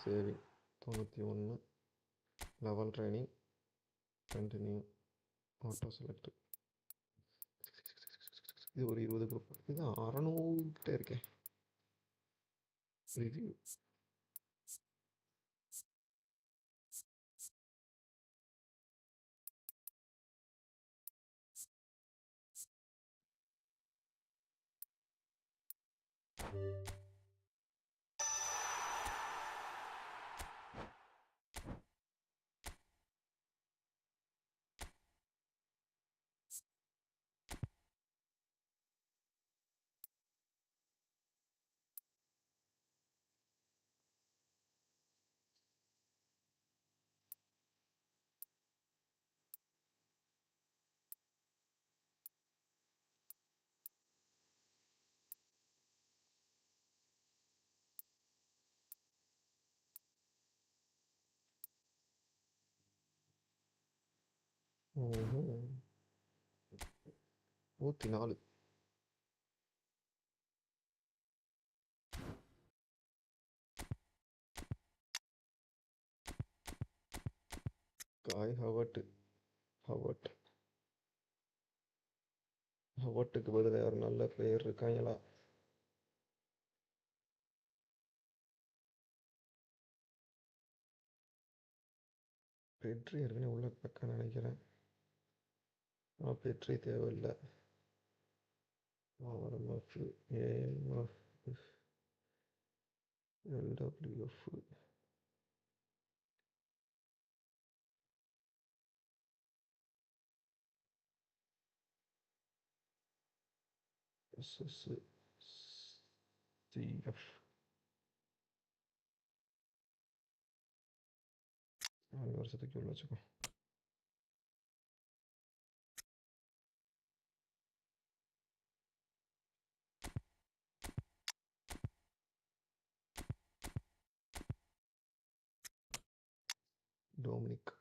Saving 91. Level training continue auto select. இது ஒரு 20 குரூப். இது 600 கிட்ட இருக்கேன். ரிவ்யூ ம் 104. ஹவர்ட்டுக்கு பதிலாக ஒரு நல்ல பிளேயர் இருக்காங்களா? பெட்ரி ஏற்கனவே உள்ள பக்கம் நினைக்கிறேன். பெட்ரி தேவையில்லை. RMF, AMF, LWF. SS, CF. 4 வருஷத்துக்கு உள்ள வச்சுக்கோ. டொமினிக்.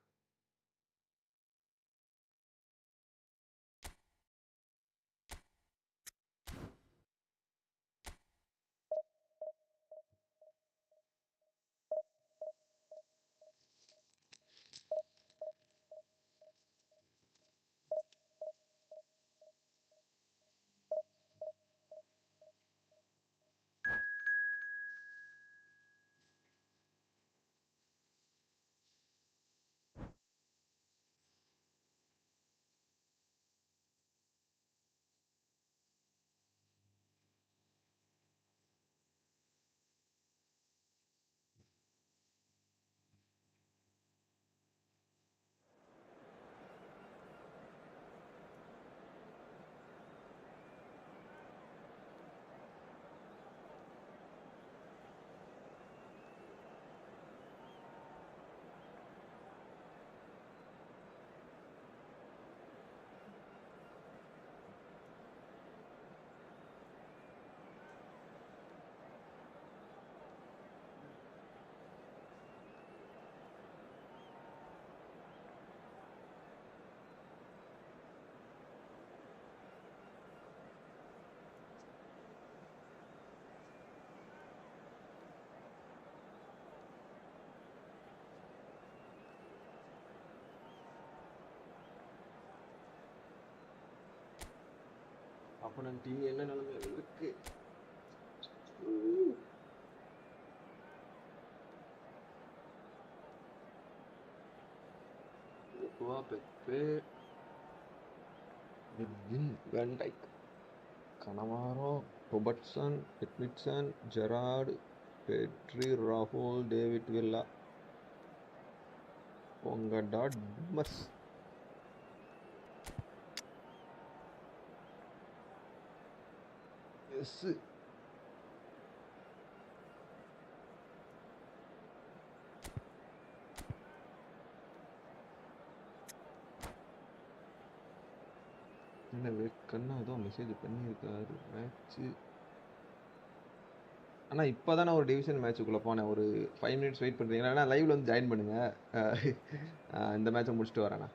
அப்போனன்ட் டீம் என்ன நிலைமையில இருக்கு? பெப்பே, விர்ஜின் வேன் டைக், கனவாரோ, ரொபர்ட்சன், எட்மிட்சன், ஜெரார்டு, பெட்ரி, ராகுல், டேவிட் வில்லா, பொங்கடா, டிம்மர்ஸ். எஸ். என்ன கண்ணா ஏதோ மெசேஜ் பண்ணியிருக்காரு மேட்ச்சு. ஆனால் இப்போ தான் நான் ஒரு டிவிஷன் மேட்சுக்குள்ளே போனேன். ஒரு 5 மினிட்ஸ் வெயிட் பண்ணுறீங்களா? ஆனால் லைவில் வந்து ஜாயின் பண்ணுங்கள். இந்த மேட்சை முடிச்சுட்டு வரேண்ணா.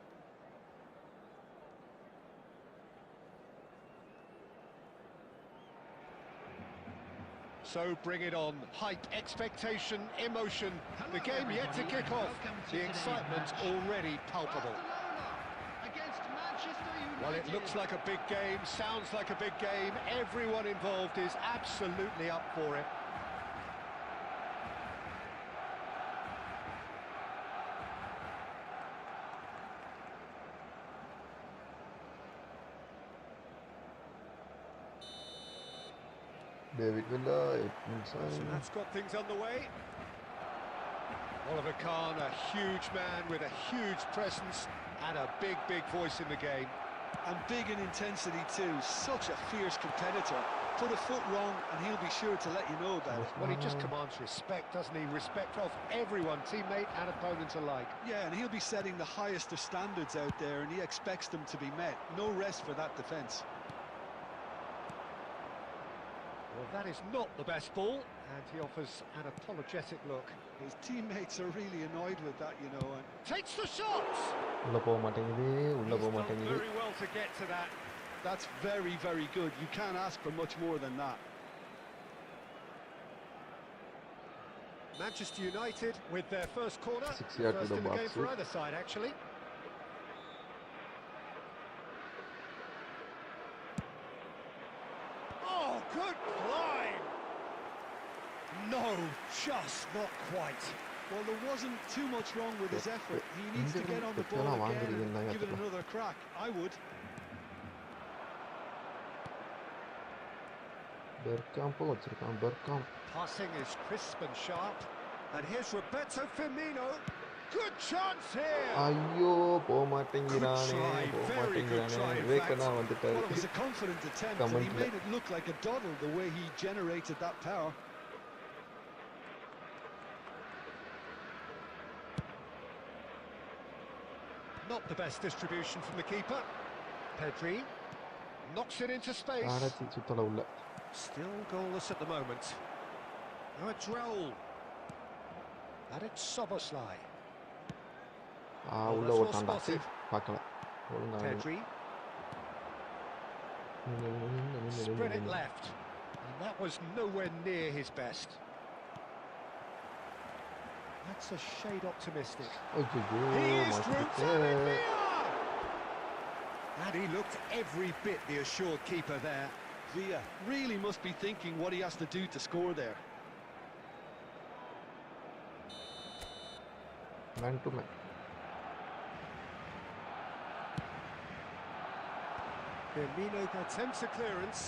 So bring it on. Hype, expectation, emotion. The game yet to kick off. The excitement already palpable. Well, it looks like a big game, sounds like a big game. Everyone involved is absolutely up for it. David Villa, So that's got things underway. Oliver Kahn, a huge man with a huge presence and a big voice in the game. And big in intensity too, such a fierce competitor. Put a foot wrong and he'll be sure to let you know about it. Well, he just commands respect, doesn't he? Respect of everyone, teammate and opponent alike. Yeah, and he'll be setting the highest of standards out there and he expects them to be met. No rest for that defence. Well, that is not the best ball, and he offers an apologetic look. His teammates are really annoyed with that, you know. And takes the shots! உள்ள போக மாட்டேங்குது. Very well to get to that. That's very good. You can't ask for much more than that. Manchester United with their first corner. 6 yards to First the in the box. game for either side, actually. Good climb! No, just not quite. Well, there wasn't too much wrong with his effort. He needs to get on the ball again and give it another crack. I would. Vankkam. Passing is crisp and sharp. And here's Roberto Firmino. Good chance here. ஐயோ போக மாட்டேங்கிறானே வேக்கனா வந்துட்டாரு. Well, it was a confident attempt and he made it look like a doddle the way he generated that power. Not the best distribution from the keeper. Pedri knocks it into space. ஆடாச்சி சுத்தல உள்ள. Still goalless at the moment. Now it's Raul. And it's Soboslai. உள்ள ஓட்டான்டா. பார்க்கல. Pedri. Spread it left. And that was nowhere near his best. That's a shade optimistic. He is through to and he looked every bit the assured keeper there. Villa really must be thinking what he has to do to score there. Man to man. Firmino attempts a clearance.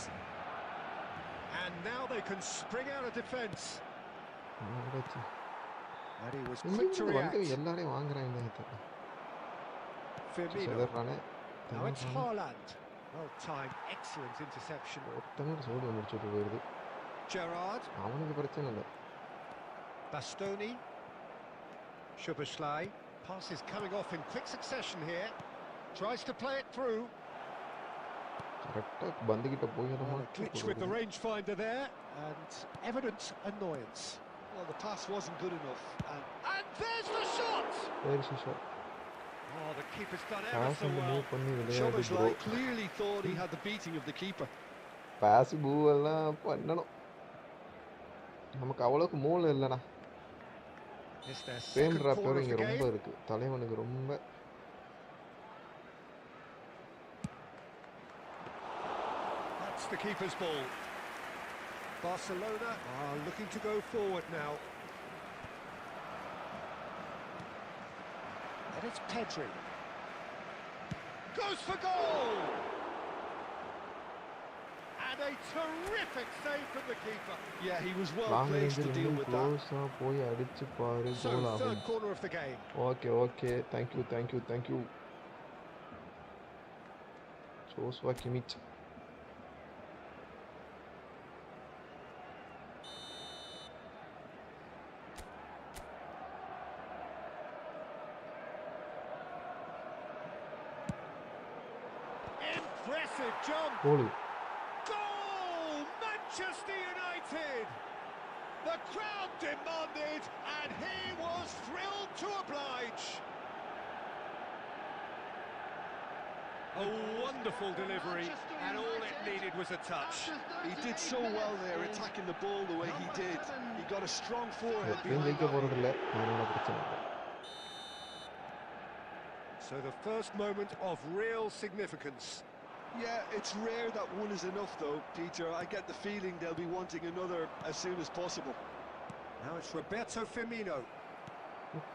And now they can spring out of defence. And he was quick to react. எல்லாரையும் வாங்குறாங்க இந்த Firmino. Now it's Haaland. Well timed, excellent interception. ஒருத்தங்க சோடு முடிச்சிட்டு போயிடுது. Gerrard. அவனுக்கு பிரச்சனை இல்லை. Bastoni. Szoboszlai. Pass is coming off in quick succession here. Tries to play it through. கரெக்டா பந்துகிட்ட போய் அத Glitch with the rangefinder there and evident annoyance. Well, the pass wasn't good enough. And there's the shot! There's the shot. Oh, the keeper's done ever so well. Szoboszlai clearly thought he had the beating of the keeper. Pass move எல்லாம் பண்ணனும். நமக்கு அவ்வளவுக்கு மூளை இல்லடா. Pan wrapper இங்க ரொம்ப இருக்கு. தலைவனுக்கு ரொம்ப That's the keeper's ball. Barcelona are looking to go forward now. And it's Pedri. Goes for goal! And a terrific save from the keeper. Yeah, he was well placed to deal with that. So, third corner of the game. Okay. Thank you. Joshua Kimmich. Impressive jump. Goal. Manchester United. The crowd demanded, and he was thrilled to oblige. A wonderful delivery, and all it needed was a touch. He did so well there, attacking the ball the way he did. He got a strong forehead behind that. So the first moment of real significance. Yeah, it's rare that one is enough though, Peter. I get the feeling they'll be wanting another as soon as possible. Now it's Roberto Firmino.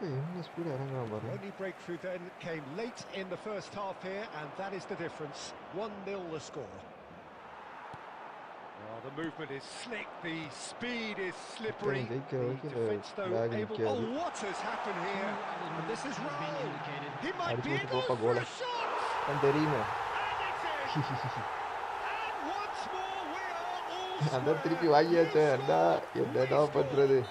Only breakthrough then came late in the first half here, and that is the difference. 1-0 the score. Oh, the movement is slick, the speed is slippery. The defence though able... Oh, what has happened here? And this is Raul. He might be able for a shot! And it's in! And once more we are all square.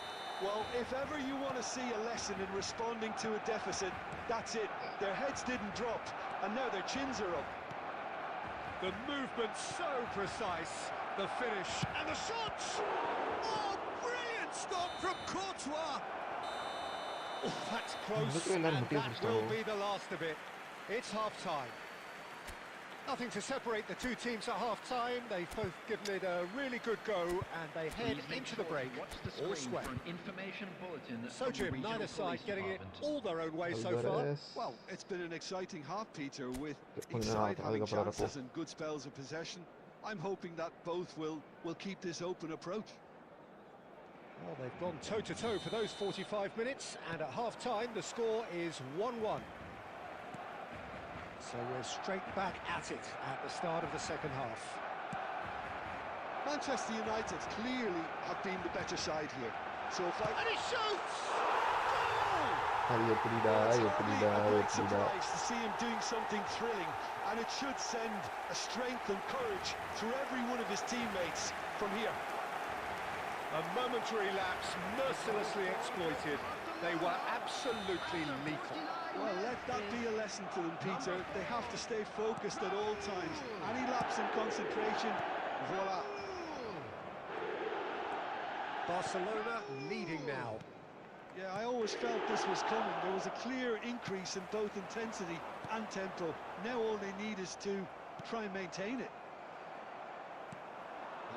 Well, if ever you want to see a lesson in responding to a deficit, that's it. Their heads didn't drop, and now their chins are up. The movement so precise, the finish, and the shots! Oh, brilliant stop from Courtois! Oh, that's close, and that will be the last of it. It's half-time. Nothing to separate the two teams at half-time. They've both given it a really good go, and they head into the break all square. So, Jim, neither side getting it all their own way so far. Well, it's been an exciting half, Peter, with each side having chances and good spells of possession. I'm hoping that both will keep this open approach. Well, they've gone toe-to-toe for those 45 minutes, and at half-time the score is 1-1. So we're straight back at it at the start of the second half. Manchester United clearly have been the better side here. So if And he shoots! அது எப்படிடா எப்படிடா a great எப்படிடா surprise to see him doing something thrilling, and it should send a strength and courage through every one of his teammates from here. A momentary lapse mercilessly exploited. They were absolutely lethal. Well, let that be a lesson to them, Peter. They have to stay focused at all times. Any lapse in concentration, voila. Barcelona leading now. Yeah, I always felt this was coming. There was a clear increase in both intensity and tempo. Now all they need is to try and maintain it.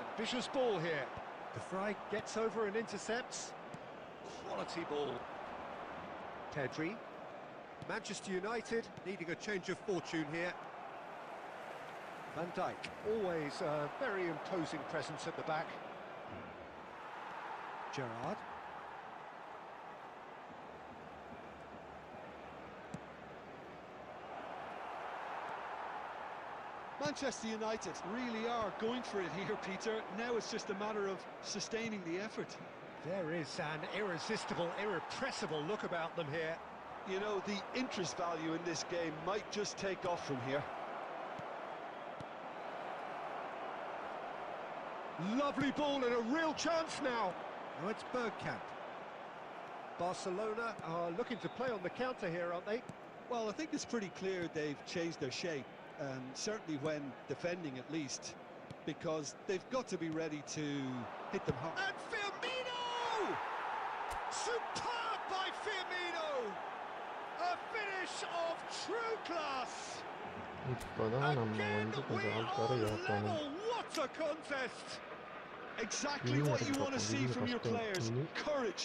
Ambitious ball here. De Vrij gets over and intercepts. Quality ball. Pedri. Manchester United needing a change of fortune here. Van Dijk, always a very imposing presence at the back. Gerrard. Manchester United really are going for it here, Peter. Now it's just a matter of sustaining the effort. There is an irresistible, irrepressible look about them here. You know, the interest value in this game might just take off from here. Lovely ball and a real chance now. Now it's Vankkam. Barcelona are looking to play on the counter here, aren't they? Well, I think it's pretty clear they've changed their shape, certainly when defending at least, because they've got to be ready to hit them hard. And Firmino! Superb by Firmino! A finish of true class! இப்போதான் நம்ம Again, வந்து we கொஞ்சம் are ஆൾகாரை level! ஏற்றணும் What a contest! Exactly what you want to see from your players. Courage,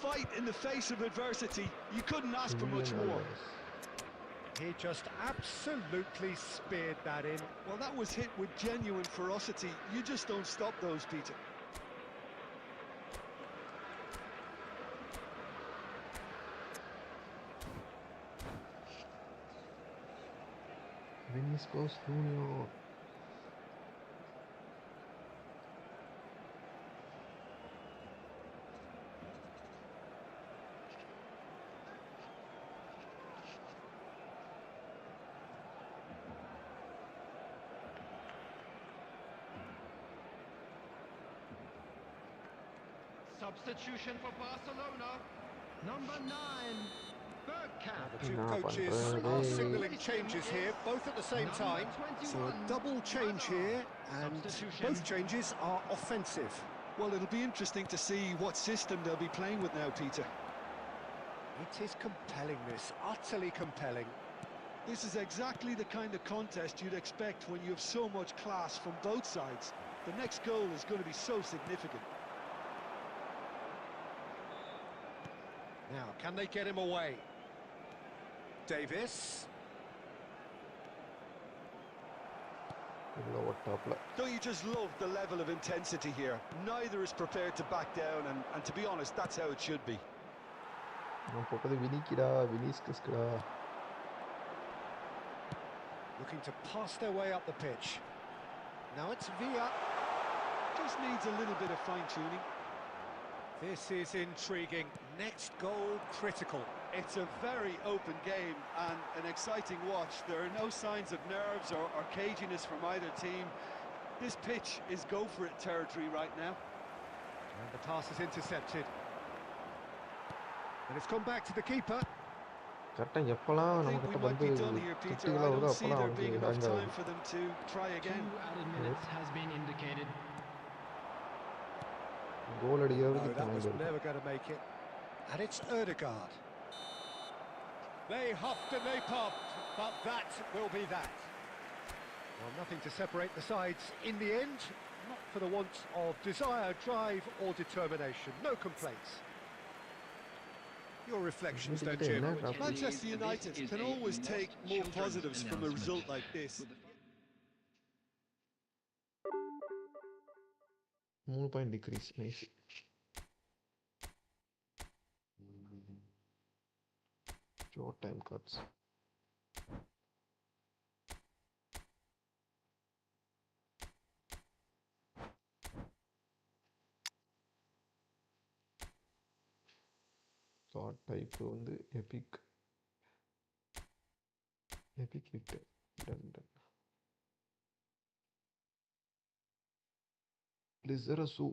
fight in the face of adversity. You couldn't ask for much more. He just absolutely speared that in. Well, that was hit with genuine ferocity. You just don't stop those, Peter. Vinicius Junior. Substitution for Barcelona. Number 9, Vankkam. The two coaches are signalling changes here, both at the same time. So a double change here, and both changes are offensive. Well, it'll be interesting to see what system they'll be playing with now, Peter. It is compelling, this, utterly compelling. This is exactly the kind of contest you'd expect when you have so much class from both sides. The next goal is going to be so significant. Now, can they get him away? Davis. Don't you just love the level of intensity here? Neither is prepared to back down, and to be honest, that's how it should be. Looking to pass their way up the pitch. Now it's Villa. Just needs a little bit of fine-tuning. This is intriguing. Next goal critical. It's a very open game and an exciting watch. There are no signs of nerves or caginess from either team. This pitch is go-for-it territory right now. And the pass is intercepted. And it's gone back to the keeper. I think we might be done here, Peter. I don't see there being enough time for them to try again. 2 added minutes has been indicated. No, that was never going to make it. And it's Ødegaard. They huffed and they puffed, but that will be that. Well, nothing to separate the sides in the end, not for the want of desire, drive or determination. No complaints. Your reflections then, Jim. Manchester United can always take more positives from a result like this. 3 point decrease. Nice. Short time cards. Card type வந்து epic விட்டு டன் லிசரசு.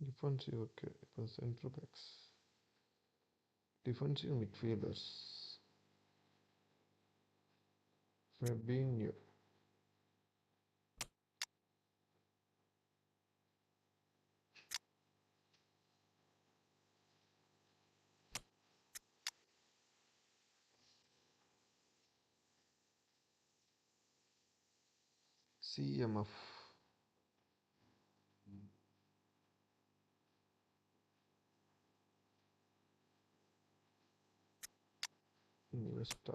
Defensive, okay. இப்போ center backs. Defensive midfielders. Fabinho. CMF. Iniesta.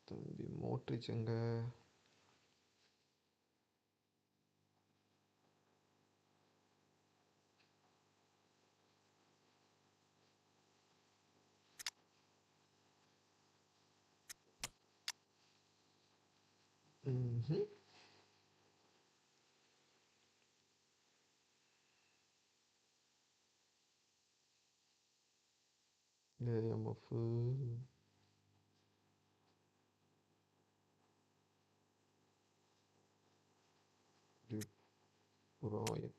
தம்பி Modric எங்க? ம்ஹும். AMF. Bruyne.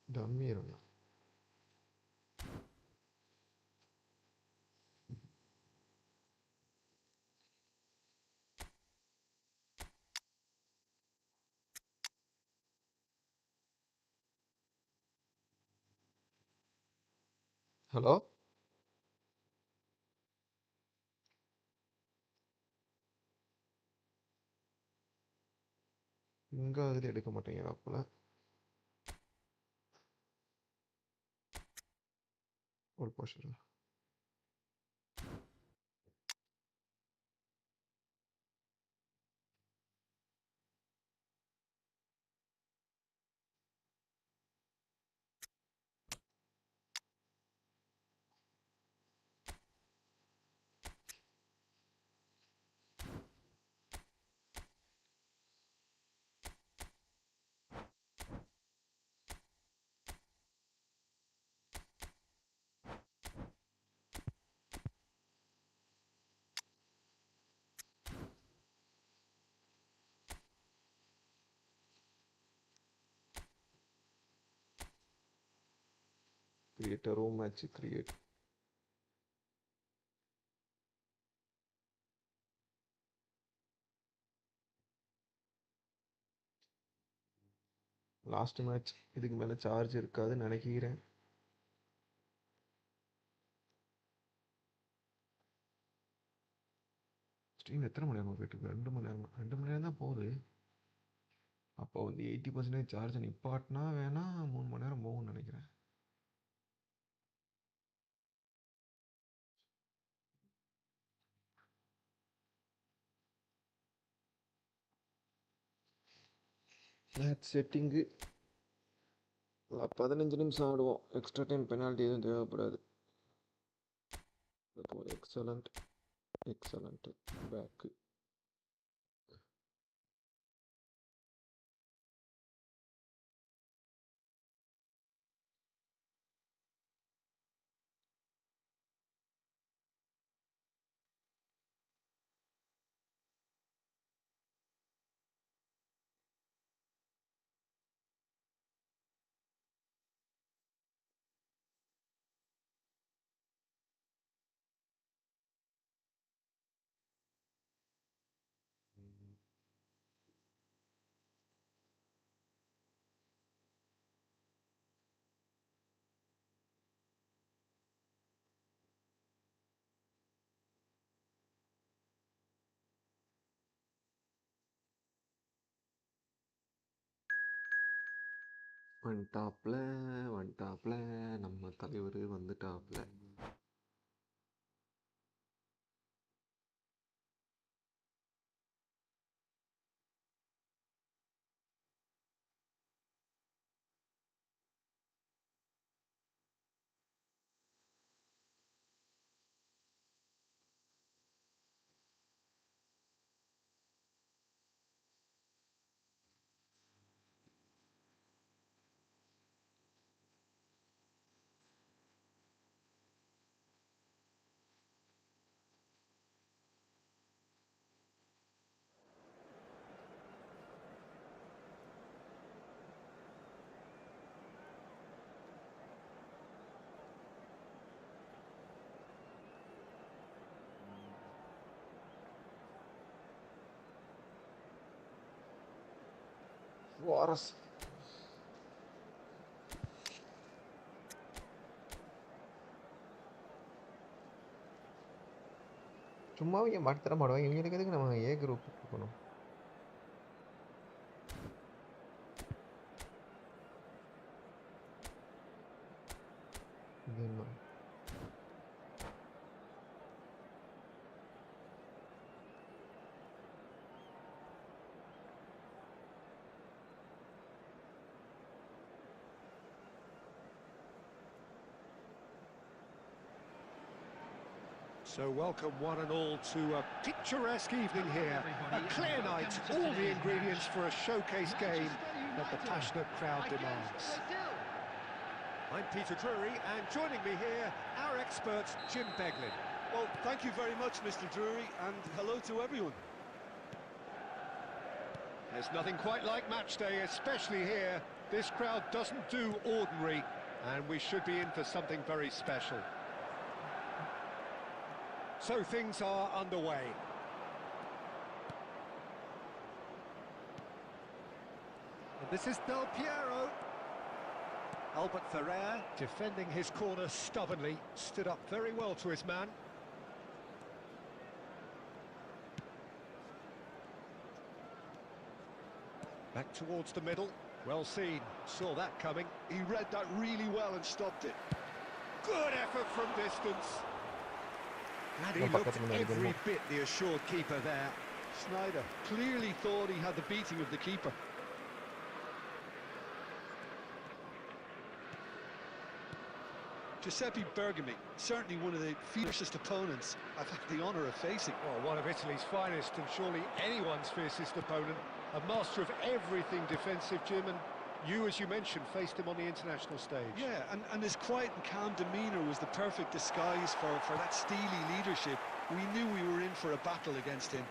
Dummy இருந்தா. Hello, இங்க அதில் எடுக்க மாட்டேங்கிறா போல. ஒரு position create room match create. Last match. இதுக்கு மேலே சார்ஜ் இருக்காதுன்னு நினைக்கிறேன். ஸ்ட்ரீம் எத்தனை மணி நேரமாக போயிட்டுருக்கு? 2 மணி நேரம் தான் போகுது. அப்போ வந்து 80% சார்ஜ் நிப்பாட்டினா வேணால் 3 மணி நேரம் போகும்னு நினைக்கிறேன். மேட்ச் செட்டிங்கு 15 நிமிஷம் ஆடுவோம். எக்ஸ்ட்ரா டைம் பெனால்ட்டி எதுவும் தேவைப்படாது. Excellent bag. வந்துட்டாப்ல நம்ம தலைவர் வந்துட்டாப்ல. வாரஸ் சும்மாவே இங்கே மாட்டி தர மாட்டோம். இவங்களுக்கு எதுக்கு நம்ம ஏ குரூப் கொடுக்கணும்? இது என்ன? So welcome one and all to a picturesque evening here. A clear night, all the ingredients for a showcase game that the passionate crowd demands. I'm Peter Drury, and joining me here, our expert, Jim Beglin. Well, thank you very much, Mr. Drury, and hello to everyone. There's nothing quite like match day, especially here. This crowd doesn't do ordinary, and we should be in for something very special. So things are underway. And this is Del Piero. Albert Ferrer, defending his corner stubbornly, stood up very well to his man. Back towards the middle. Well seen. Saw that coming. He read that really well and stopped it. Good effort from distance. And he looked every bit the assured keeper there. Snyder clearly thought he had the beating of the keeper. Giuseppe Bergami, certainly one of the fiercest opponents I've had the honour of facing. Well, one of Italy's finest and surely anyone's fiercest opponent. A master of everything defensive, Jim, and you, as you mentioned, faced him on the international stage. Yeah, and his quiet and calm demeanour was the perfect disguise for that steely leadership. We knew we were in for a battle against him.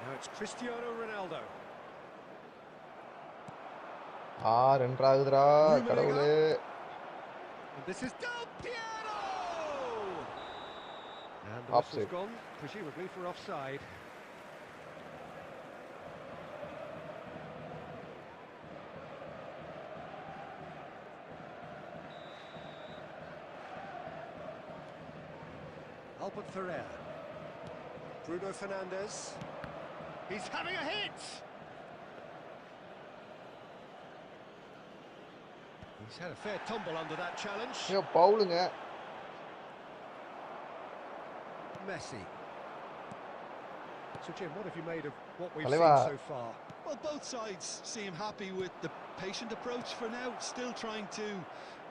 Now it's Cristiano Ronaldo. ரெண்டாகுதுடா கடவுளே. And this is Del Piero! And the Offside. whistle's gone, presumably for offside. Albert Ferrer. Bruno Fernandes. He's having a hit! He's had a fair tumble under that challenge. பவுலுங்க. Messi. So Jim, what have you made of what we've தலைவா. seen so far? Well, both sides seem happy with the patient approach for now, still trying to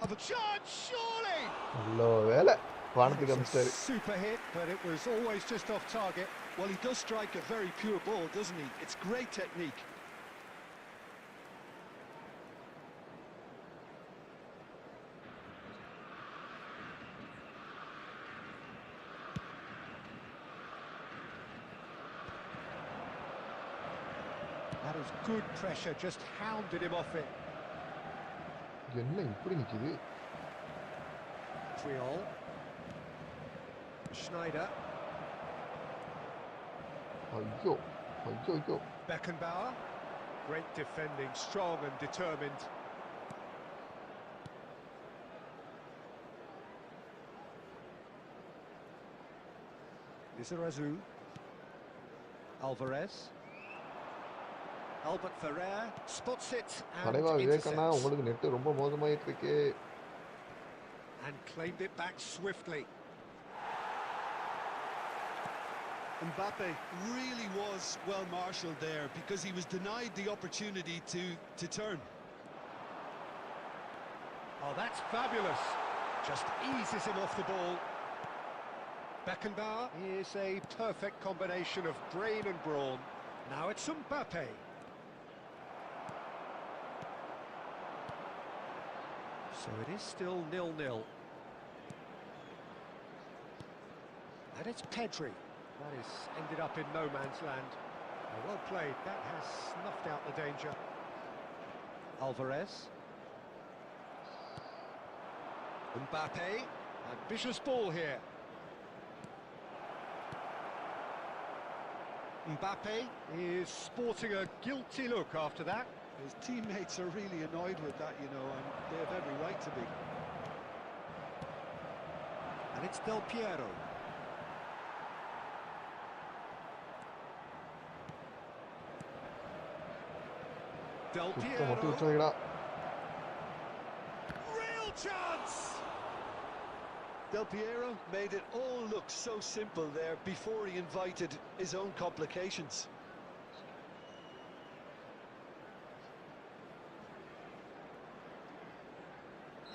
have a Chance, surely! நல்ல வேலை. வானத்துக்கு It's a அமிச்சிட்டாரு. super hit, but it was always just off target. Well, he does strike a very pure ball, doesn't he? It's great technique. That is good pressure, just hounded him off it. என்ன இப்படி நிக்குது? Triol. Schneider. ஐயோ. ஐயோ. Beckenbauer. Great defending, strong and determined. Lizarazu. Alvarez. Albert Ferrer spots it and தலைவா விவேகண்ணா intercepts. உங்களுக்கு net ரொம்ப மோசமாயிட்டு இருக்கு. And claimed it back swiftly. Mbappe really was well marshalled there because he was denied the opportunity to turn. Oh, that's fabulous. Just eases him off the ball. Beckenbauer is a perfect combination of brain and brawn. Now it's Mbappe. So it is still 0-0. And it's Pedri. That is ended up in no man's land. Well played. That has snuffed out the danger. Alvarez. Mbappe. Ambitious ball here. Mbappe is sporting a guilty look after that. His teammates are really annoyed with that, you know, and they have every right to be. And it's Del Piero. Del சுத்த மொட்டை Piero. வச்சாங்கடா. Real chance! Del Piero made it all look so simple there before he invited his own complications.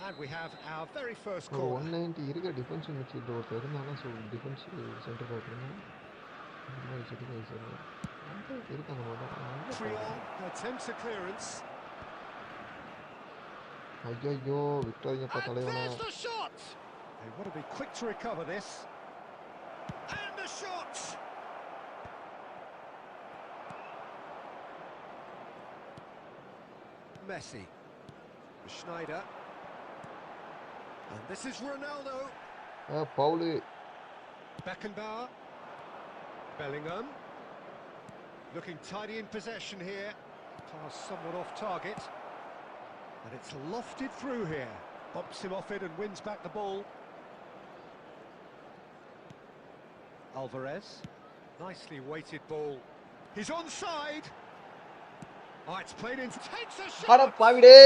And we have our very first ஒரு corner. 190 இருக்க defence midfielder ஒருத்தர் இருந்தானா so defence centre back இருந்தா இந்த மாதிரி setting ஆயிடுச்சு. இருக்காங்க போல. Triol attempts a clearance. ஐயோ விட்டாதீங்கப்பா And தலைவனா. there's the shot! They want to be quick to recover this. And the shot! Messi. Schneider. And this is Ronaldo. Bowl. Beckenbauer. Bellingham. Looking tidy in possession here. Pass somewhat off target. And it's lofted through here. Bumps him off it and wins back the ball. Alvarez. Nicely weighted ball. He's onside. Oh, it's played in. Takes a shot. அட பாவிடே.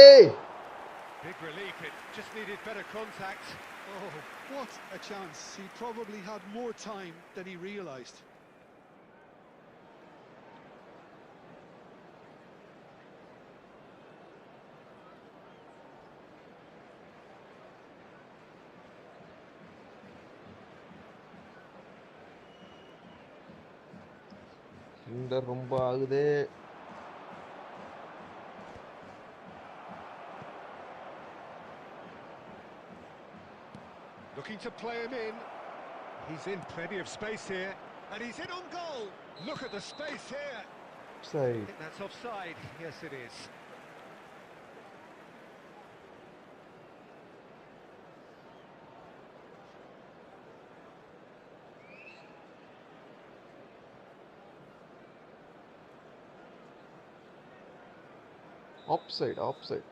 Big relief. It just needed better contact. Oh, what a chance. He probably had more time than he realised. இந்த ரொம்ப ஆகுதே. Looking to play him in. He's in plenty of space here. And he's in on goal. Look at the space here. I சரி. think that's offside. Yes, it is. Off-site.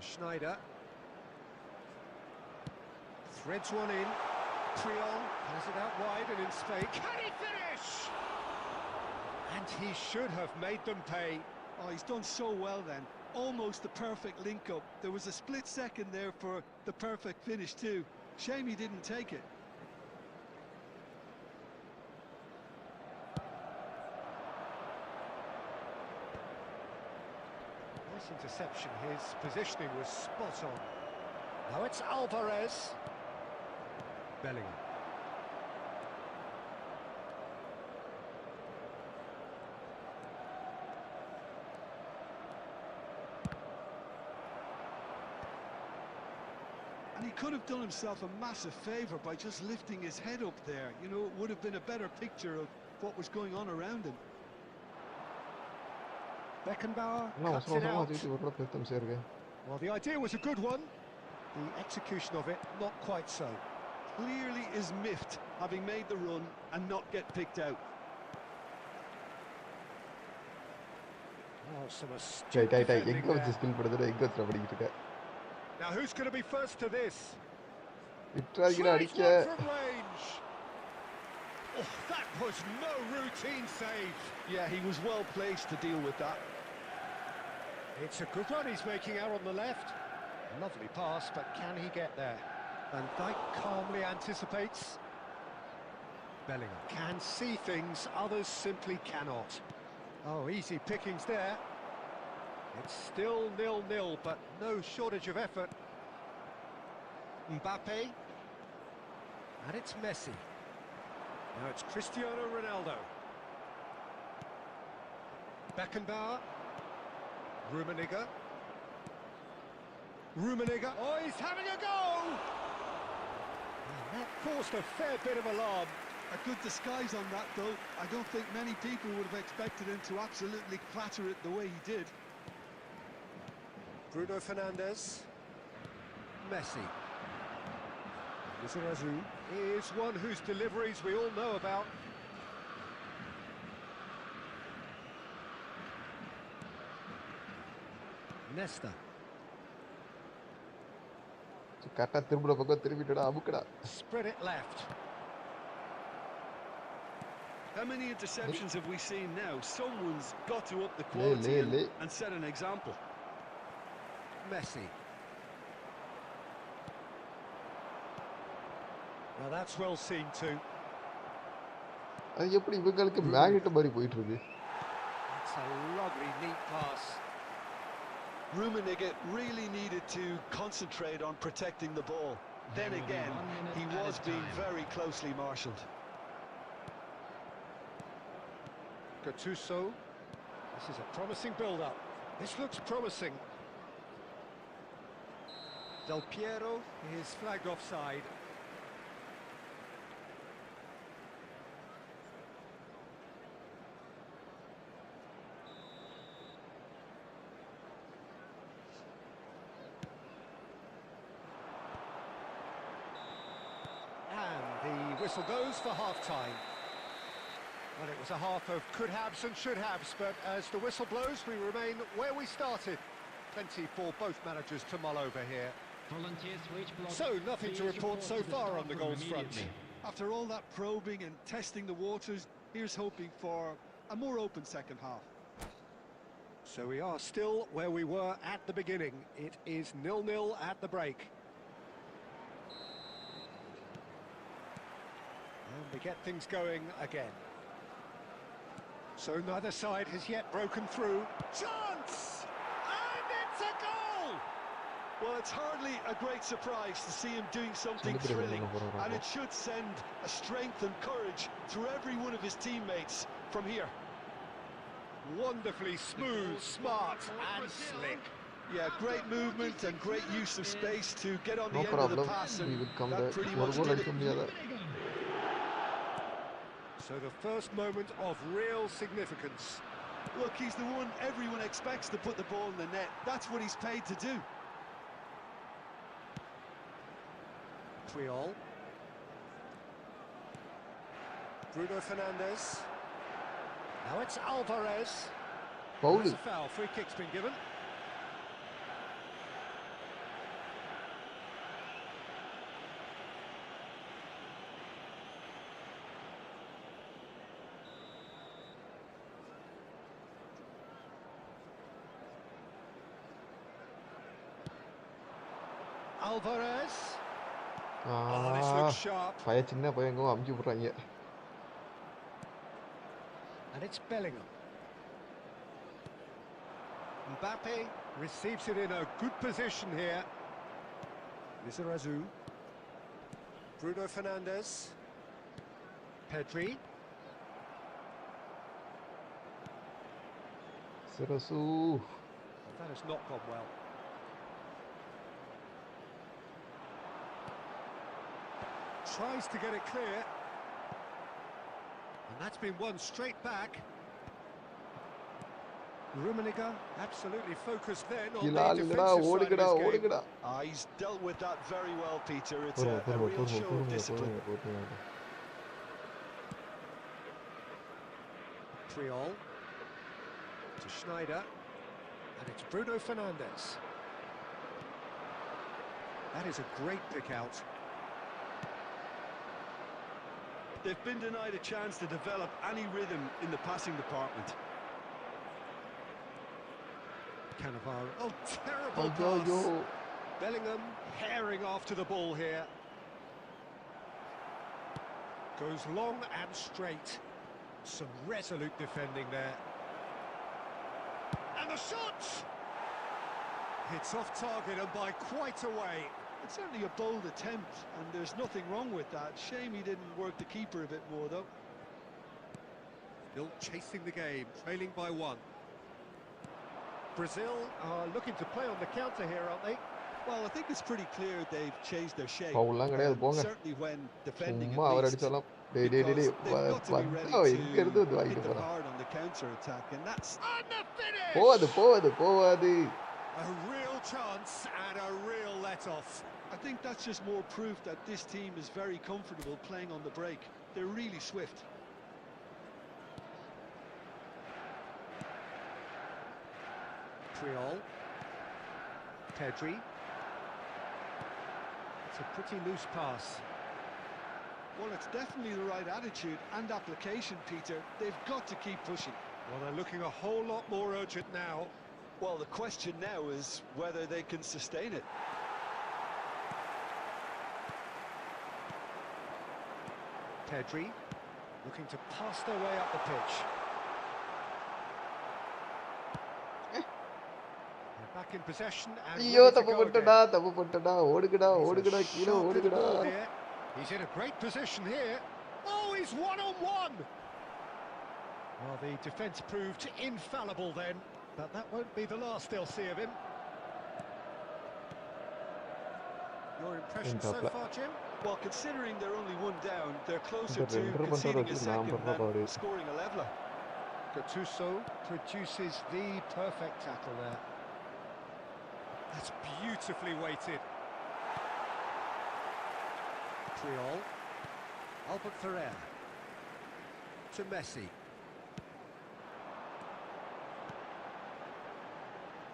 Schneider. Threads one in. Triol has it out wide and in space. Can he finish? And he should have made them pay. Oh, he's done so well then. Almost the perfect link-up. There was a split second there for the perfect finish too. Shame he didn't take it. Nice interception. His positioning was spot on. Now it's Alvarez. Bellingham. And he could have done himself a massive favour by just lifting his head up there. You know, it would have been a better picture of what was going on around him. Beckenbauer No, cuts it out. Sergey. Well, the idea was a good one. The execution of it, not quite so. Clearly is miffed, having made the run and not get picked out. Oh, some Guy, astute defending எங்க வச்சு there. Skill படுத்துற எங்க வச்சு படிக்கிட்டு இருக்க Now who's going to be first to this? விட்றாதீங்க Tries அடிக்க one from range. Oh, that was no routine save. Yeah, he was well placed to deal with that. It's a good run he's making out on the left. Lovely pass, but can he get there? And Dijk calmly anticipates. Bellingham can see things others simply cannot. Oh, easy pickings there. It's still 0-0, but no shortage of effort. Mbappe. And it's Messi. Now it's Cristiano Ronaldo. Beckenbauer. Rummenigge. Oh, he's having a go! And that caused a fair bit of alarm. A good disguise on that though. I don't think many people would have expected him to absolutely clatter it the way he did. Bruno Fernandes. Messi. Lizarazu is one whose deliveries we all know about. Nesta. கரெக்டா திரும்புற பக்கம் திரும்பிட்டடா அமுக்குடா Spread it left. How many interceptions have we seen now? Someone's got to up the quality and set an example. Messi. Now that's well seen too. அது எப்படி இவங்களுக்கு magnet மாதிரி போயிட்டு இருக்கு It's a lovely neat pass. Rummenigge really needed to concentrate on protecting the ball. Then again, he was being very closely marshalled. Gattuso. This is a promising build-up. This looks promising. Del Piero is flagged offside. And the whistle goes for half-time. Well, it was a half of could-haves and should-haves, but as the whistle blows, we remain where we started. Plenty for both managers to mull over here. So, nothing to report so far on the goals front. After all that probing and testing the waters, here's hoping for a more open second half. So we are still where we were at the beginning. It is 0-0 at the break. And we get things going again. So neither side has yet broken through. Chance! And it's a goal! Well, it's hardly a great surprise to see him doing something thrilling, and it should send a strength and courage through every one of his teammates from here. Wonderfully smooth, smart and slick. Yeah, great movement and great use of space to get on the No end of the problem. pass, We and will come that back. pretty ஒரு much goal did அடிக்க it. முடியாத So the first moment of real significance. Look, he's the one everyone expects to put the ball in the net. That's what he's paid to do. Triol. Bruno Fernandes. Now it's Alvarez. Pavul That's a foul. Free kick's been given. Alvarez. Oh, this looks sharp. சின்ன பையங்க அமுக்கி விடுறாங்க. And it's Bellingham. Mbappe receives it in a good position here. Lizarazu. Bruno Fernandes. Pedri. Sirasu. That has not gone well. Tries to get it clear. And that's been won straight back. Rummenigge absolutely focused then on the defensive side of his game. He's dealt with that very well, Peter. It's a real show of discipline. Triol to Schneider, and it's Bruno Fernandes. That is a great pick out. They've been denied a chance to develop any rhythm in the passing department. Cannavaro. Oh, terrible pass. Bellingham herring after the ball here. Goes long and straight. Some resolute defending there. And the shot! Hits off target and by quite a way. It's certainly a bold attempt, and there's nothing wrong with that. Shame he didn't work the keeper a bit more, though. Still chasing the game, trailing by one. Brazil are looking to play on the counter here, aren't they? Well, I think it's pretty clear they've changed their shape. Certainly when defending at least. Because they've got to be ready to hit them hard on the counter-attack, and that's... And the finish! போவாது. A real chance and a real let-off. I think that's just more proof that this team is very comfortable playing on the break. They're really swift. Triol. Pedri. It's a pretty loose pass. Well, it's definitely the right attitude and application, Peter. They've got to keep pushing. Well, they're looking a whole lot more urgent now. Well, the question now is whether they can sustain it. Pedri looking to pass their way up the pitch. They're back in possession and ready to go again. Here. He's in a great position here. Oh, he's one-on-one! Well, the defence proved infallible then, but that won't be the last they'll see of him. Your impression so far, Jim? Well, considering they're only one down, they're closer to conceding a second than scoring a leveller. Gattuso produces the perfect tackle there. That's beautifully weighted. Triol. Albert Ferrer. To Messi.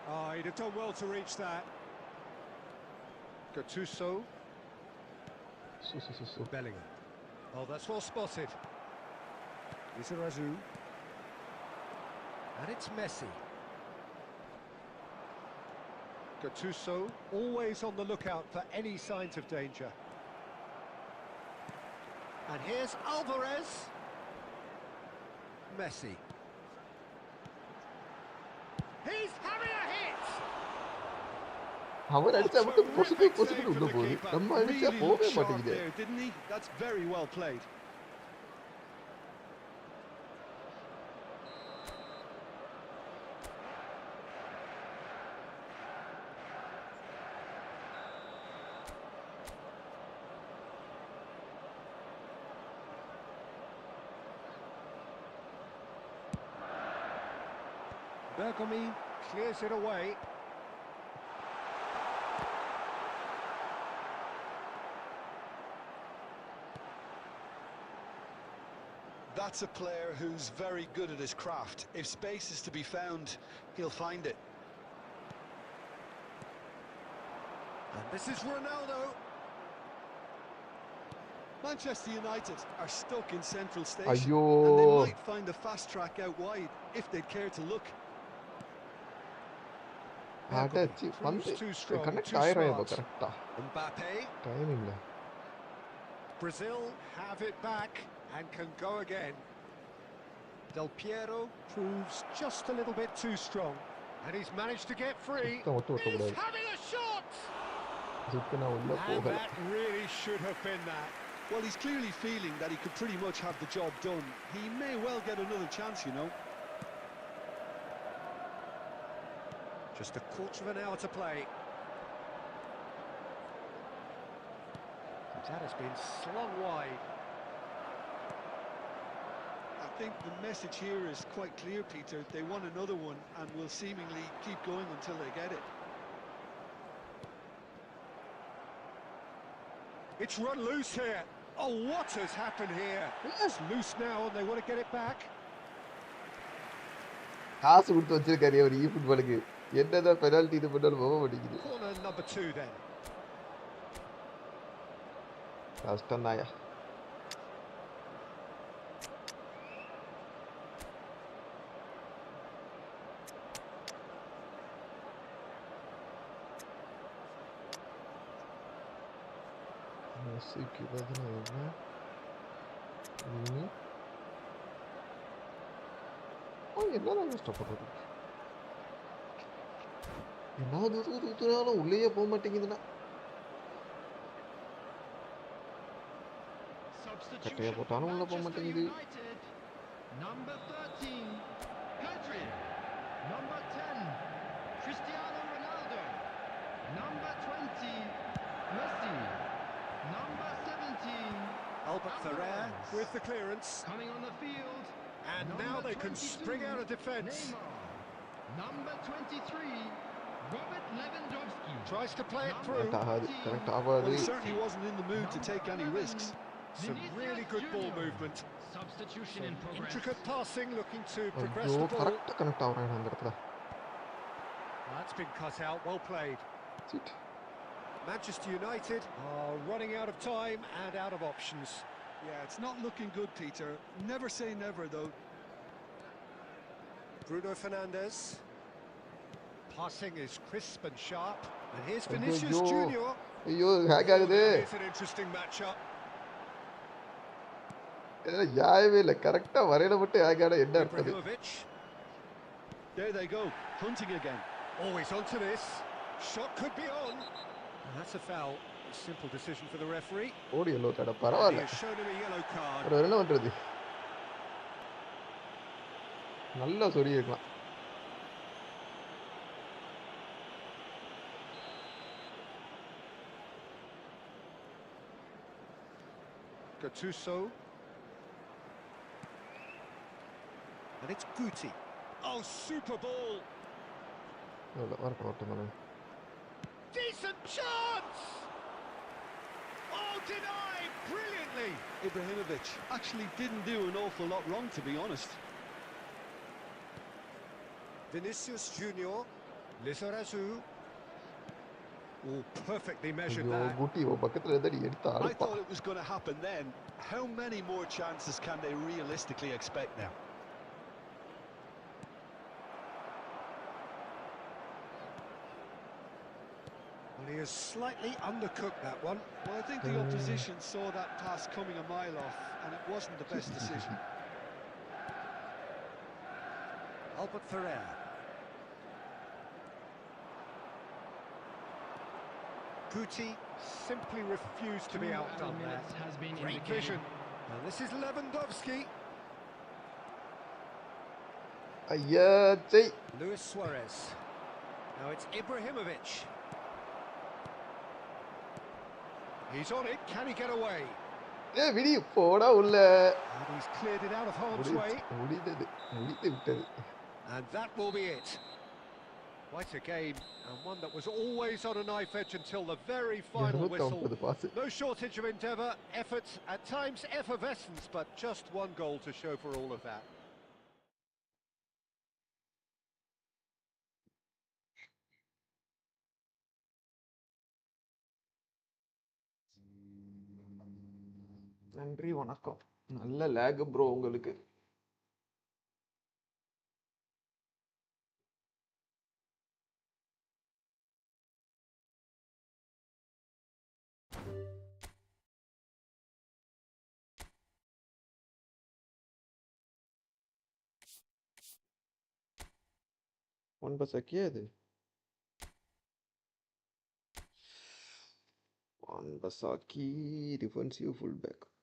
Oh, he'd have done well to reach that. Gattuso. Bellingham. Oh, that's well spotted. Lizarazu. And it's Messi. Gattuso, always on the lookout for any signs of danger. And here's Alvarez. Messi. He's having a hit! Really sharp there, didn't he? That's very well played. Vankkam clears it away. That's a player who's very good at his craft. If space is to be found, he'll find it. And this is Ronaldo. Manchester United are stuck in central station, Ayo. and they might find the fast track out wide if they'd care to look. அடச்சி வந்து connect ஆயிரும் இப்போ கரெக்டா Mbappe. டைமிங்ல Brazil have it back and can go again. Del Piero proves just a little bit too strong. And he's managed to get free. He's having a shot! And that really should have been that. Well, he's clearly feeling that he could pretty much have the job done. He may well get another chance, you know. Just a quarter of an hour to play. That has been slung wide. I think the message here is quite clear, Peter. They want another one and will seemingly keep going until they get it. It's run loose here. Oh, what has happened here? It's loose now and they want to get it back. காசு கொடுத்து வச்சிருக்காரு அவர் ஃபுட்பாலுக்கு என்னதான் penalty இது பண்ணாலும் போக மாட்டேங்குது Corner number 2 then. கஷ்டம் தாயா மெஸ்ஸிக்கு பதிலாக என்னதான் கஷ்டப்படுறது என்ன ஊத்துனாலும் உள்ளேயே போக மாட்டேங்குதுன்னா கட்டையை போட்டாலும் உள்ள போக மாட்டேங்குது Number 13, Pedri. Number 10, Cristiano Ronaldo. Number 20, Messi. Number 17, Albert Ferrer with the clearance. coming on the field. And Number now they can 22, spring out of defence. Neymar. Number 23, Robert Lewandowski. Tries to play it through. Correct Well, ஆகாது he certainly wasn't in the mood to take any risks. Some really good ball movement. Substitution in progress. Intricate passing, looking to progress ஐயோ the ball. கரெக்டா connect ஆகுறேன் அந்த இடத்துல That's been cut out, well played. சிட் Manchester United are running out of time and out of options. Yeah, it's not looking good, Peter. Never say never, though. Bruno Fernandes. Passing is crisp and sharp. And here's Vinicius ஐயோ Junior. ஐயோ hack ஆகுது It's an interesting matchup. யாயவே இல்லை கரெக்டா வரையில மட்டும் hack ஆட என்ன அர்த்தம் Ibrahimovic. There they go, hunting again. Always onto this. Shot could be on. And that's a foul. A simple decision for the referee. ஓடி எல்லோ கார்டு He பரவாயில்ல has shown him a yellow card. ஒரு என்ன பண்றது நல்லா சொல்லி இருக்கலாம் Gattuso. And it's Guti. Oh, super ball. வரட்டும் வரட்டும் தானே Decent chance! Oh, denied brilliantly. Ibrahimovic actually didn't do an awful lot wrong, to be honest. Vinicius Junior. Lizarazu. Oh, perfectly measured ஐயோ that. குட்டி பக்கத்துல இருந்தாடி எடுத்து I அழுப்பா thought it was going to happen then. How many more chances can they realistically expect now? Well, he has slightly undercooked that one. Well, I think the opposition saw that pass coming a mile off, and it wasn't the best decision. Albert Ferrer. Guti simply refused to be 2 outdone there. minutes has been Great indicated. vision. And this is Lewandowski. ஐயா செய் Luis Suarez. Now it's Ibrahimovic. He's on it. Can he get away? ஏ விடி போடா உள்ள And he's cleared it out of harm's way. முடிந்தது முடித்து விட்டது And that will be it. Quite a game, and one that was always on a knife edge until the very final whistle. 250 pass No shortage of endeavour, effort, at times effervescence, but just one goal to show for all of that. நன்றி வணக்கம் நல்ல lakh bro உங்களுக்கு Wanbasaki அது Wanbasaki defensive fullback.